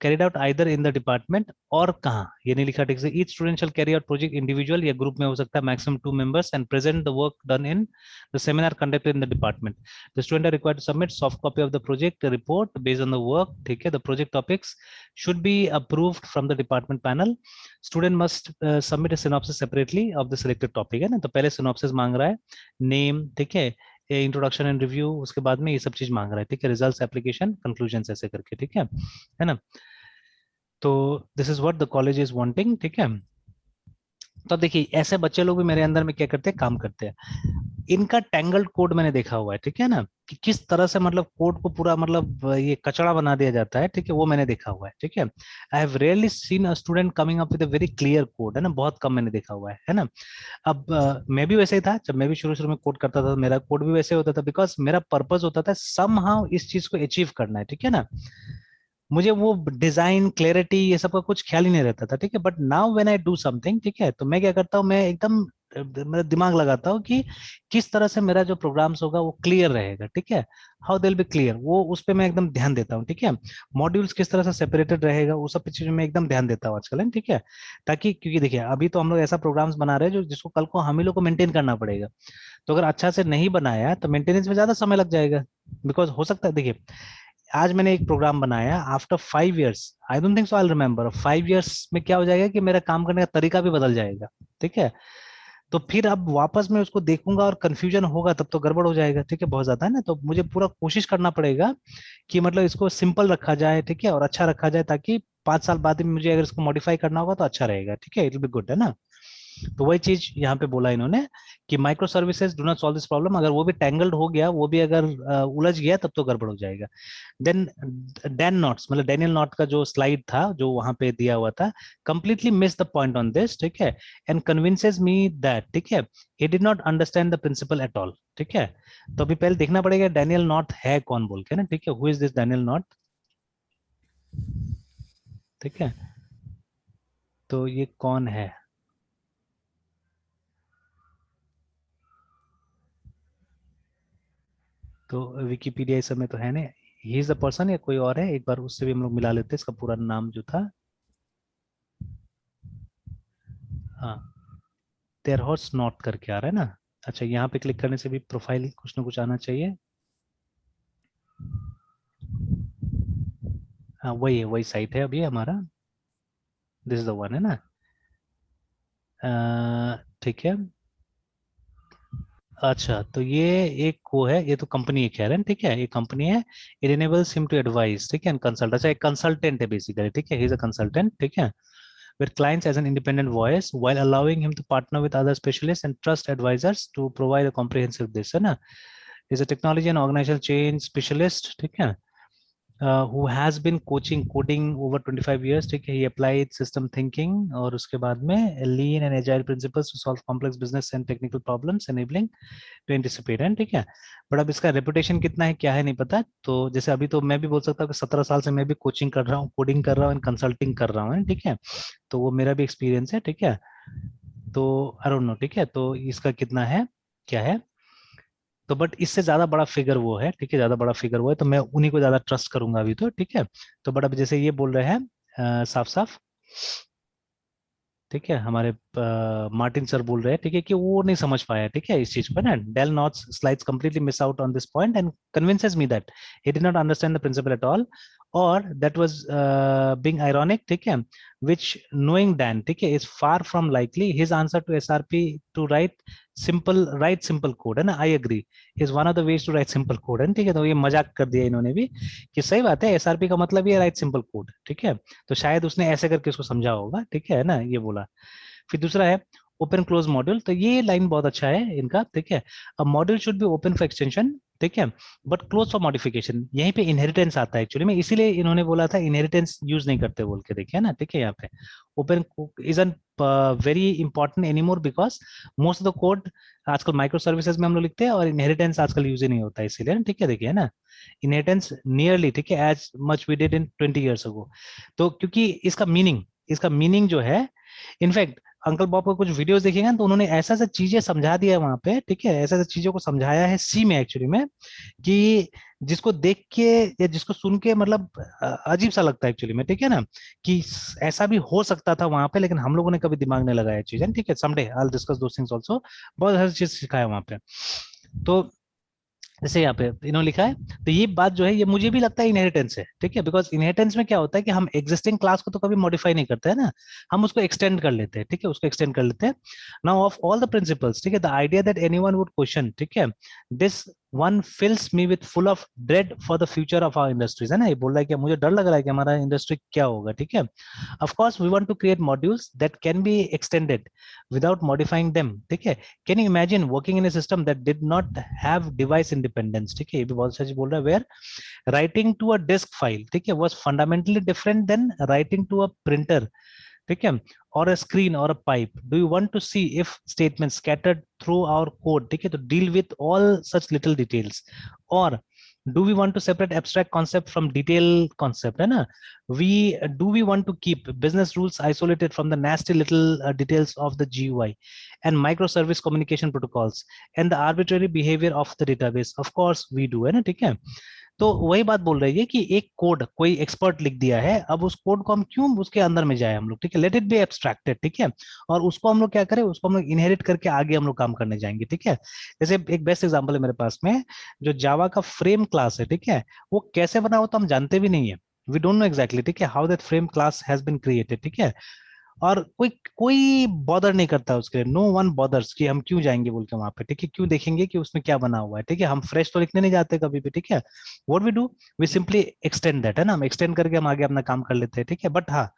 carried out either in the department और कहाँ, ये नहीं लिखा ठीक से। each student shall carry out project individual या group में हो सकता है, maximum 2 members and present the work done in the seminar conducted in the department. The student are required to submit soft copy of the project report based on the work, ठीक है। The project topics should be approved from the department panel. Student must submit a synopsis separately of the selected topic, है ना। तो पहले synopsis मांग रहा है, name, ठीक है, इंट्रोडक्शन एंड रिव्यू, उसके बाद में ये सब चीज मांग रहा है, ठीक है, रिजल्ट्स, एप्लीकेशन, कंक्लूजन, ऐसे करके, ठीक है ना। तो this is what the college is wanting, ठीक है। तो देखिए ऐसे बच्चे लोग भी मेरे अंदर में क्या करते हैं, काम करते हैं। इनका टैंगल्ड कोड मैंने देखा हुआ है, ठीक है ना, कि किस तरह से मतलब कोड को पूरा मतलब ये कचड़ा बना दिया जाता है, ठीक है, वो मैंने देखा हुआ है, ठीक है। I have rarely seen a student coming up with a very clear code, है ना, बहुत कम मैंने देखा हुआ है ना। अब मैं भी वैसे ही था, जब मैं भी शुरू शुरू में कोड करता था, मेरा कोड भी वैसे होता था, बिकॉज मेरा पर्पस होता था समहाउ इस चीज को अचीव करना है, ठीक है ना। मुझे वो डिजाइन क्लैरिटी ये सब का कुछ ख्याल ही नहीं रहता था, ठीक है। But now when I do something, ठीक है, तो मैं क्या करता हूँ, मैं एकदम मेरा दिमाग लगाता हूँ कि किस तरह से मेरा जो प्रोग्राम्स होगा वो क्लियर रहेगा, ठीक है, how they will be clear, वो उस पे मैं एकदम ध्यान देता हूँ, ठीक है। मॉड्यूल्स किस तरह से सेपरेटेड रहेगा, वो सब चीजों में एकदम ध्यान देता हूँ आजकल, है, ठीक है। ताकि क्योंकि देखिए अभी तो हम लोग ऐसा प्रोग्राम्स बना रहे हैं जो जिसको कल को हम ही लोग को मेंटेन करना पड़ेगा। तो अगर अच्छा से नहीं बनाया तो मेंटेनेंस में ज्यादा समय लग जाएगा, बिकॉज हो सकता है देखिए आज मैंने एक प्रोग्राम बनाया after 5 years, I don't think so I remember, 5 years में क्या हो जाएगा कि मेरा काम करने का तरीका भी बदल जाएगा, ठीक है। तो फिर अब वापस मैं उसको देखूंगा और कंफ्यूजन होगा तब तो गड़बड़ हो जाएगा, ठीक है, बहुत ज्यादा, है ना। तो मुझे पूरा कोशिश करना पड़ेगा कि मतलब इसको सिंपल रखा जाए, ठीक है, और अच्छा रखा जाए, ताकि 5 साल बाद में मुझे अगर इसको मॉडिफाई करना होगा तो अच्छा रहेगा, ठीक है, इट विल बी गुड, है ना। तो वही चीज यहाँ पे बोला इन्होंने कि micro services do not solve this problem, अगर वो भी टेंगल्ड हो गया, वो भी अगर उलझ गया तब तो गड़बड़ हो जाएगा। देन डैन नॉट्स, मतलब डैनियल नॉट का जो स्लाइड था जो वहां पे दिया हुआ था, completely miss the point on this, ठीक है, एंड कन्विंसेस मी दैट, ठीक है, he did not understand the principle at all, ठीक है। तो अभी पहले देखना पड़ेगा डैनियल नॉट है कौन बोल के ना, ठीक है, who is this Daniel not, ठीक है। तो ये कौन है, तो विकिपीडिया इस समय तो है नहीं, ही इज द पर्सन या कोई और है, एक बार उससे भी हम लोग मिला लेते हैं, इसका पूरा नाम जो था, हाँ, तेरहोस नॉट करके आ रहा है ना, अच्छा, यहाँ पे क्लिक करने से भी प्रोफाइल कुछ ना कुछ आना चाहिए। हाँ वही है, वही साइट है अभी हमारा, दिस इज द वन, है ना। ठीक है। अच्छा, तो ये एक वो है, ये तो कंपनी एक है, ठीक है, ये कंपनी है। It enables him to advise, ठीक है, एंड कंसल्ट। अच्छा, एक कंसल्टेंट है बेसिकली, ठीक है, ही इज अ कंसल्टेंट, ठीक है, with clients as an independent voice while allowing him to partner with other specialists and trust advisors to provide a comprehensive this, है ना। is a technology and organizational change specialist, ठीक है, who has been coaching coding over 25 years, ठीक है, he applied system thinking और उसके बाद में lean and agile principles to solve complex business and technical problems enabling to anticipate, है, ठीक है। बट अब इसका रेपुटेशन कितना है क्या है नहीं पता। तो जैसे अभी तो मैं भी बोल सकता हूँ कि 17 साल से मैं भी कोचिंग कर रहा हूँ, कोडिंग कर रहा हूँ, कंसल्टिंग कर रहा हूँ, ठीक है, तो वो मेरा भी एक्सपीरियंस है, ठीक है। तो आई डोंट नो, ठीक है, तो इसका कितना है क्या है, तो बट इससे ज्यादा बड़ा फिगर वो है, ठीक है, ज्यादा बड़ा फिगर वो है, तो मैं उन्हीं को ज्यादा ट्रस्ट करूंगा अभी तो, ठीक है। तो बट अब जैसे ये बोल रहे हैं साफ साफ, ठीक है, हमारे मार्टिन सर बोल रहे हैं, ठीक है, कि वो नहीं समझ पाया, ठीक है, इस चीज को ना। डेल notes slides completely miss out on this point and convinces me that he did not understand the principle at all, or that was being ironic, ठीक है, which knowing Dan, ठीक है, is far from likely. His answer to SRP to write simple code, है ना, I agree, is one of the ways to write simple code, है, ठीक है। तो ये मजाक कर दिया इन्होंने भी कि सही बात है, SRP का मतलब ये राइट सिंपल कोड, ठीक है, तो शायद उसने ऐसे करके उसको समझा होगा, ठीक है ना, ये बोला। फिर दूसरा है ओपन क्लोज मॉड्यूल, तो ये लाइन बहुत अच्छा है इनका, ठीक है। अब module should be open for extension, ठीक है, बट क्लोज फॉर मॉडिफिकेशन। यहीं पे इनहेरिटेंस आता है एक्चुअली में, इसीलिए इन्होंने बोला था इनहेरिटेंस यूज नहीं करते बोल के, देखिए ना, ठीक है, यहाँ पे open isn't very important anymore because most of the code आजकल माइक्रो सर्विसेज में हम लोग लिखते हैं और इनहेरिटेंस आजकल यूज ही नहीं होता है, इसीलिए, ठीक है, देखिए ना, इनहेरिटेंस नियरली, ठीक है, as much we did in 20 years ago। तो क्योंकि इसका मीनिंग जो है, इनफैक्ट अंकल बॉब को कुछ वीडियोस देखेंगे तो उन्होंने ऐसा ऐसा चीजें समझा दिया है वहां पे, ठीक है, ऐसा ऐसा चीजों को समझाया है सी में एक्चुअली में, कि जिसको देख के या जिसको सुन के मतलब अजीब सा लगता है एक्चुअली में, ठीक है ना, कि ऐसा भी हो सकता था वहां पे, लेकिन हम लोगों ने कभी दिमाग नहीं लगाया चीजें, ठीक है। Someday I will discuss those things also, बहुत सारी चीज सिखाया वहां पे। तो जैसे यहाँ पे इन्होंने लिखा है, तो ये बात जो है ये मुझे भी लगता है इनहेरिटेंस है, ठीक है, बिकॉज इनहेरिटेंस में क्या होता है कि हम एग्जिस्टिंग क्लास को तो कभी मॉडिफाई नहीं करते हैं ना, हम उसको एक्सटेंड कर लेते हैं, ठीक है, उसको एक्सटेंड कर लेते हैं। Now of all the principles, ठीक है, the idea that anyone would question, ठीक है, this one fills me with full of dread for the future of our industries, है ना, ये बोल रहा है कि मुझे डर लग रहा है कि हमारा इंडस्ट्री क्या होगा, ठीक है। Of course we want to create modules that can be extended without modifying them, ठीक है। Can you imagine working in a system that did not have device independence, ठीक है, ये भी बहुत सच बोल रहा है, where writing to a disk file, ठीक है, was fundamentally different than writing to a printer, ठीक है, or a screen or a pipe. Do you want to see if statements scattered through our code, ठीक है, to deal with all such little details, or do we want to separate abstract concept from detail concept, है ना, do we want to keep business rules isolated from the nasty little details of the GUI and microservice communication protocols and the arbitrary behavior of the database? Of course we do, है ना, ठीक है। तो वही बात बोल रही है कि एक कोड कोई एक्सपर्ट लिख दिया है, अब उस कोड को हम क्यों उसके अंदर में जाए हम लोग, ठीक है, लेट इट बी एब्स्ट्रैक्टेड, ठीक है, और उसको हम लोग क्या करें, उसको हम लोग इनहेरिट करके आगे हम लोग काम करने जाएंगे, ठीक है। जैसे एक बेस्ट एग्जांपल है मेरे पास में, जो जावा का फ्रेम क्लास है, ठीक है, वो कैसे बना हो तो हम जानते भी नहीं है, वी डोंट नो एग्जैक्टली, ठीक है, how that frame class has been created, ठीक है, और कोई कोई बॉदर नहीं करता उसके लिए, नो वन बॉदर्स कि हम क्यों जाएंगे बोल के वहां पे, ठीक है, क्यों देखेंगे कि उसमें क्या बना हुआ है, ठीक है, हम फ्रेश तो लिखने नहीं जाते कभी भी, ठीक है। What we do, we simply extend that, है ना, हम एक्सटेंड करके हम आगे अपना काम कर लेते हैं, ठीक है। बट हाँ,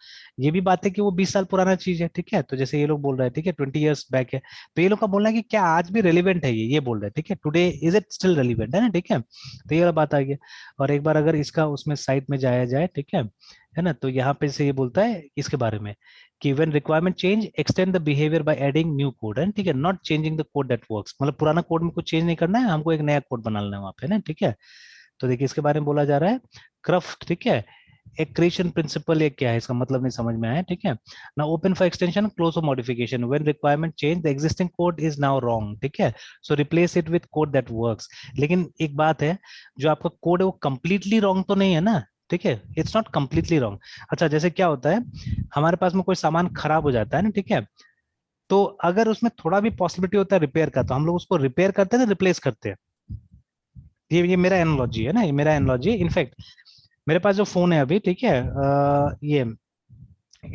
ये भी बात है कि वो 20 साल पुराना चीज है, ठीक है, तो जैसे ये लोग बोल रहे हैं, ठीक है, 20 years बैक है, तो ये लोग का बोलना है कि क्या आज भी रेलिवेंट है, ये बोल रहे हैं, ठीक है, today is it still relevant, है ना, ठीक है, तो ये वाला बात आ गया। और एक बार अगर इसका उसमें साइट में जाया जाए, ठीक है ना, तो यहाँ पे से ये बोलता है इसके बारे में कि when requirement change extend the behavior by adding new code, है ठीक है, not changing the code that works, मतलब पुराना कोड में कुछ चेंज नहीं करना है, हमको एक नया कोड बना लेना है वहां पे ना, ठीक है। तो देखिए इसके बारे में बोला जा रहा है क्रफ्ट, ठीक है, एक क्रिएशन प्रिंसिपल, एक क्या है इसका मतलब नहीं समझ में आया, ठीक है ना। Open for extension, close for modification, when requirement change the existing code is now wrong, ठीक है, सो replace it with code that works. लेकिन एक बात है, जो आपका कोड है वो कंप्लीटली रॉन्ग तो नहीं है ना, ठीक है, इट्स नॉट कंप्लीटली रॉन्ग। अच्छा, जैसे क्या होता है, हमारे पास में कोई सामान खराब हो जाता है ना, ठीक है, तो अगर उसमें थोड़ा भी पॉसिबिलिटी होता है रिपेयर का, तो हम लोग उसको रिपेयर करते हैं, रिप्लेस करते हैं। ये मेरा एनालॉजी है ना, ये मेरा एनालॉजी है। इनफैक्ट मेरे पास जो फोन है अभी, ठीक है, ये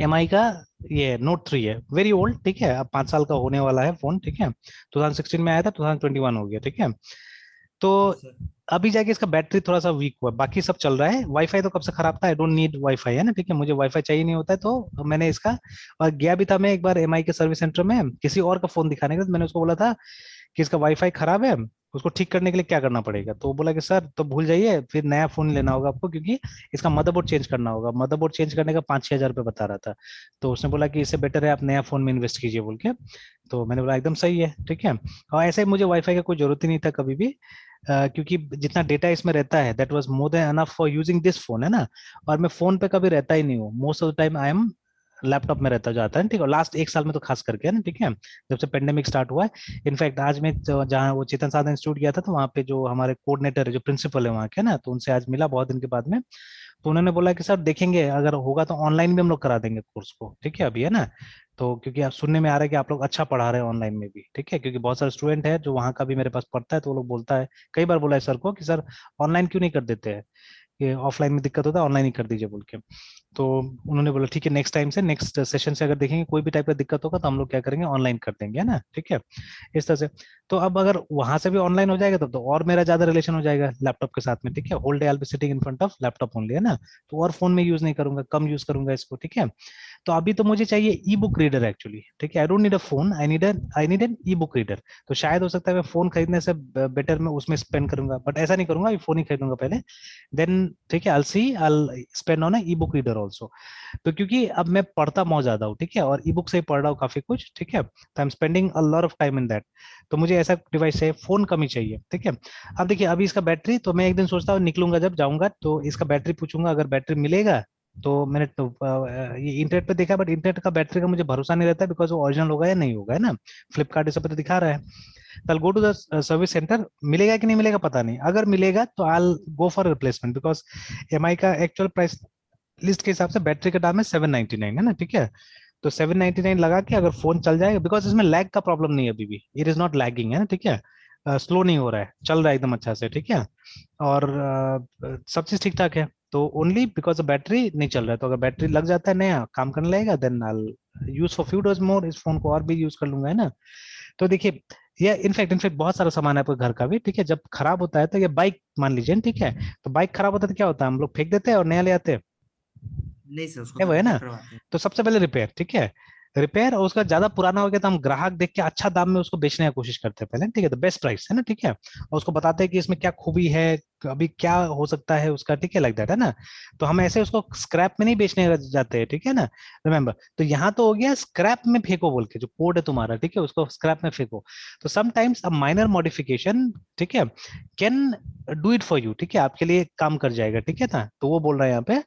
MI का ये Note 3 है, वेरी ओल्ड, ठीक है, अब 5 साल का होने वाला है फोन, ठीक है, 2016 में आया था, 2021 हो गया, ठीक है। तो अभी जाके इसका बैटरी थोड़ा सा वीक हुआ, बाकी सब चल रहा है। वाईफाई तो कब से खराब था, आई डोंट नीड वाईफाई, है ना, ठीक है, मुझे वाईफाई चाहिए नहीं होता है। तो मैंने इसका, और गया भी था मैं एक बार MI के सर्विस सेंटर में किसी और का फोन दिखाने के, तो मैंने उसको बोला था कि इसका वाईफाई खराब है, उसको ठीक करने के लिए क्या करना पड़ेगा। तो वो बोला कि सर तो भूल जाइए, फिर नया फोन लेना होगा आपको, क्योंकि इसका मदरबोर्ड चेंज करना होगा। मदरबोर्ड चेंज करने का 5-6 हज़ार रुपये बता रहा था। तो उसने बोला कि इससे बेटर है आप नया फोन में इन्वेस्ट कीजिए बोल के। तो मैंने बोला एकदम सही है, ठीक है। और ऐसे ही मुझे वाईफाई का कोई जरूरत ही नहीं था कभी भी, क्योंकि जितना डेटा इसमें रहता है that was more than enough for using this phone, है ना। और मैं फोन पे कभी रहता ही नहीं हूँ, most of the time I am laptop में रहता जाता है, ठीक है। लास्ट 1 साल में तो खास करके, है ना, ठीक है, जब से पेंडेमिक स्टार्ट हुआ है। इनफैक्ट आज मैं जहाँ वो चेतन साधन इंस्टीट्यूट गया था, तो वहाँ पे जो हमारे कोऑर्डिनेटर है, जो प्रिंसिपल है वहाँ के ना, तो उनसे आज मिला बहुत दिन के बाद में। तो उन्होंने बोला कि सर देखेंगे, अगर होगा तो ऑनलाइन भी हम लोग करा देंगे कोर्स को, ठीक है, अभी, है ना। तो क्योंकि आप सुनने में आ रहा है कि आप लोग अच्छा पढ़ा रहे हैं ऑनलाइन में भी, ठीक है, क्योंकि बहुत सारे स्टूडेंट है जो वहाँ का भी मेरे पास पढ़ता है, तो वो लोग बोलता है, कई बार बोला है सर को कि सर ऑनलाइन क्यों नहीं कर देते हैं, ये ऑफलाइन में दिक्कत होता है, ऑनलाइन ही कर दीजिए बोल के। तो उन्होंने बोला ठीक है, नेक्स्ट टाइम से, नेक्स्ट सेशन से अगर देखेंगे कोई भी टाइप का दिक्कत होगा तो हम लोग क्या करेंगे, ऑनलाइन कर देंगे, है ना, ठीक है, इस तरह से। तो अब अगर वहां से भी ऑनलाइन हो जाएगा तब तो और मेरा ज्यादा रिलेशन हो जाएगा लैपटॉप के साथ में, ठीक है। Whole day I will be sitting in front of laptop only, है ना। तो और फोन में यूज नहीं करूंगा, कम यूज करूंगा इसको, ठीक है। तो अभी तो मुझे चाहिए ई बुक रीडर एक्चुअली, ठीक है। I don't need a phone, I need an e book reader. तो शायद हो सकता है मैं फोन खरीदने से बेटर मैं उसमें स्पेंड करूंगा, बट ऐसा नहीं करूंगा, फोन ही खरीदूंगा पहले, देन ठीक है, I spend on E book reader also. तो क्योंकि अब मैं पढ़ता बहुत ज्यादा हूँ, ठीक है, और ई बुक से ही पढ़ रहा हूँ काफी कुछ, ठीक है, तो I am spending a lot of time in that. तो मुझे ऐसा डिवाइस है, फोन कम ही चाहिए, ठीक है। अब देखिए अभी इसका बैटरी, तो मैं एक दिन सोचता हूँ निकलूंगा जब जाऊंगा तो इसका बैटरी पूछूंगा, अगर बैटरी मिलेगा तो मैंने तो ये इंटरनेट पे देखा, बट इंटरनेट का बैटरी का मुझे भरोसा नहीं रहता, बिकॉज वो ओरिजिनल होगा या नहीं होगा, है ना। फ्लिपकार्ट इस पे तो दिखा रहा है। तो go to the service centre, मिलेगा कि नहीं मिलेगा पता नहीं, अगर मिलेगा तो I go for replacement, because MI का एक्चुअल प्राइस लिस्ट के हिसाब से बैटरी का दाम है 799, है ना, ठीक है। तो 799 लगा के अगर फोन चल जाएगा, बिकॉज इसमें लैग का प्रॉब्लम नहीं है अभी भी, इट इज नॉट लैगिंग, है ना, ठीक है, स्लो नहीं हो रहा है, चल रहा है एकदम अच्छा से, ठीक है। और सब चीज ठीक ठाक है। तो ओनली बिकॉज बैटरी नहीं चल रहा है, तो अगर बैटरी लग जाता है, नया काम करने लगेगा, then I use for few days more, इस फोन को और भी यूज कर लूंगा, है ना। तो देखिए, ये इनफैक्ट बहुत सारा सामान है आपके घर का भी, ठीक है, जब खराब होता है तो ये बाइक मान लीजिए, ठीक है, तो बाइक खराब होता है तो क्या होता है, हम लोग फेंक देते हैं और नया ले आते हैं, नहीं सर, उसको है तो वो, है रिपेयर ना। करवाते हैं। तो सबसे पहले रिपेयर, ठीक है, रिपेयर, और उसका ज्यादा पुराना हो गया तो हम ग्राहक देख के अच्छा दाम में उसको बेचने की कोशिश करते हैं पहले, ठीक है, तो बेस्ट प्राइस, है ना, ठीक है, और उसको बताते हैं कि इसमें क्या खूबी है, अभी क्या हो सकता है उसका, ठीक है, लाइक दैट, है ना। तो हम ऐसे उसको स्क्रैप में नहीं बेचने जाते हैं, ठीक है ना, रिमेम्बर। तो यहाँ तो हो गया स्क्रैप में फेंको बोल के, जो कोड है तुम्हारा, ठीक है, उसको स्क्रैप में फेंको। तो समटाइम्स अ माइनर मॉडिफिकेशन, ठीक है, can do it for you, ठीक है, आपके लिए काम कर जाएगा, ठीक है ना। तो वो बोल रहा है यहाँ पे,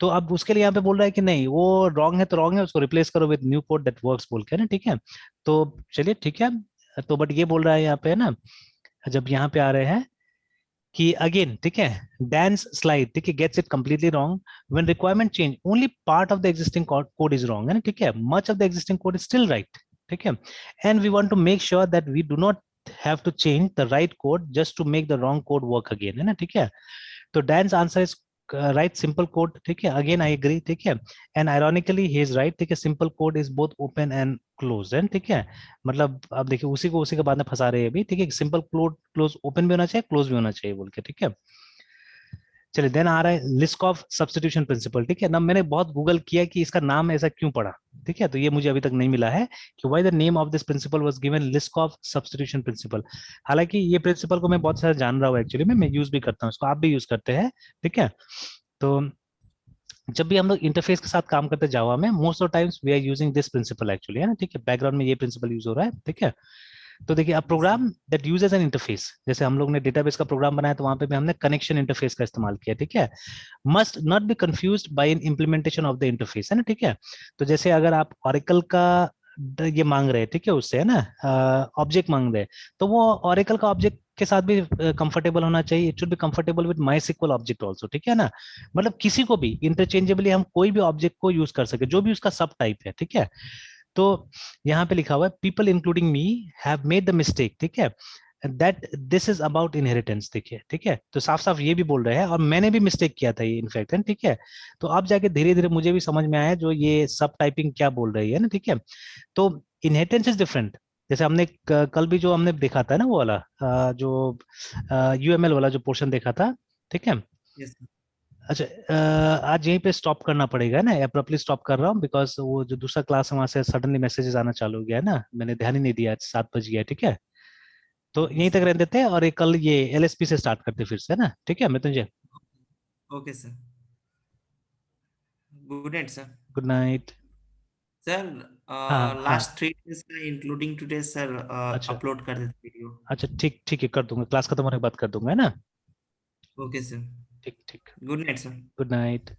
तो अब उसके लिए यहाँ पे बोल रहा है कि नहीं, वो रॉन्ग है तो रॉन्ग है, उसको रिप्लेस करो with new code that works बोल के ना, ठीक है। तो चलिए ठीक है। तो बट ये बोल रहा है यहाँ पे ना, जब यहाँ पे आ रहे हैं कि अगेन, ठीक है, डांस स्लाइड, ठीक है, gets it completely wrong, when requirement change only part of the existing code is wrong, है ना, ठीक है, much of the existing code is still right, ठीक है, and we want to make sure that we do not have to change the right code just to make the wrong code work again, है ना, ठीक है। तो dance answer is right simple code, ठीक है, again I agree, ठीक है, and ironically he is right, ठीक है, simple code is both open and close, है, ठीक है। मतलब अब देखिए उसी को उसी के बाद में फंसा रहे हैं अभी, ठीक है, सिंपल क्लोज ओपन भी होना चाहिए, क्लोज भी होना चाहिए बोल के, ठीक है। चलिए, देन आ रहा है लिस्ट ऑफ सब्स्टिट्यूशन प्रिंसिपल, ठीक है ना। मैंने बहुत गूगल किया कि इसका नाम ऐसा क्यों पड़ा, ठीक है, तो ये मुझे अभी तक नहीं मिला है कि why the name of this principle was given Liskov substitution principle. हालांकि ये प्रिंसिपल को मैं बहुत सारा जान रहा हूँ एक्चुअली में, मैं यूज भी करता हूँ इसको, आप भी यूज करते हैं, ठीक है। तो जब भी हम लोग इंटरफेस के साथ काम करते हैं जावा में, most of times we are using this principle actually, है ना, ठीक है, बैकग्राउंड में ये प्रिंसिपल यूज हो रहा है, ठीक है। तो देखिए, अब program that uses an interface, जैसे हम लोग ने डेटाबेस का प्रोग्राम बनाया तो वहां पे भी हमने कनेक्शन इंटरफेस का इस्तेमाल किया, ठीक है, must not be confused by an implementation of the interface, है ना, ठीक है। तो जैसे अगर आप ऑरेकल का ये मांग रहे हैं, ठीक है, उससे, है ना, ऑब्जेक्ट मांग रहे हैं, तो वो ऑरेकल का ऑब्जेक्ट के साथ भी कंफर्टेबल होना चाहिए, it should be comfortable with MySQL object also, ठीक है ना। मतलब किसी को भी इंटरचेंजेबली हम कोई भी ऑब्जेक्ट को यूज कर सके, जो भी उसका सब टाइप है, ठीक है। तो यहाँ पे लिखा हुआ है people including me have made the mistake, ठीक है, that this is about inheritance, देखिए, ठीक है, तो साफ साफ ये भी बोल रहे हैं और मैंने भी मिस्टेक किया था ये इनफैक्ट, है, ठीक है। तो अब जाके धीरे धीरे मुझे भी समझ में आया जो ये सब टाइपिंग क्या बोल रही है ना, ठीक है। तो इनहेरिटेंस इज डिफरेंट, जैसे हमने कल भी जो हमने देखा था ना वो वाला जो यूएमएल वाला जो पोर्शन देखा था, ठीक है। Yes sir. अच्छा, आज यहीं पे स्टॉप करना पड़ेगा ना, एब्रप्टली स्टॉप कर रहा हूँ बिकॉज वो जो दूसरा क्लास है वहां से सडनली मैसेजेस आना चालू हो गया है ना, मैंने ध्यान ही नहीं दिया, 7 बज गया, ठीक है। तो यहीं तक रहने देते हैं और कल ये एलएसपी से स्टार्ट करते हैं फिर से, है ना, ठीक है Mrityunjay. Okay sir, good night sir. Good night. Sir हाँ हाँ, लास्ट 3 डेज का इंक्लूडिंग टुडे सर अच्छा अपलोड कर देते वीडियो। अच्छा, ठीक ठीक है, कर दूंगा, क्लास खत्म होने के बाद कर दूंगा, है ना। ओके सर, ठीक ठीक। Good night sir. Good night.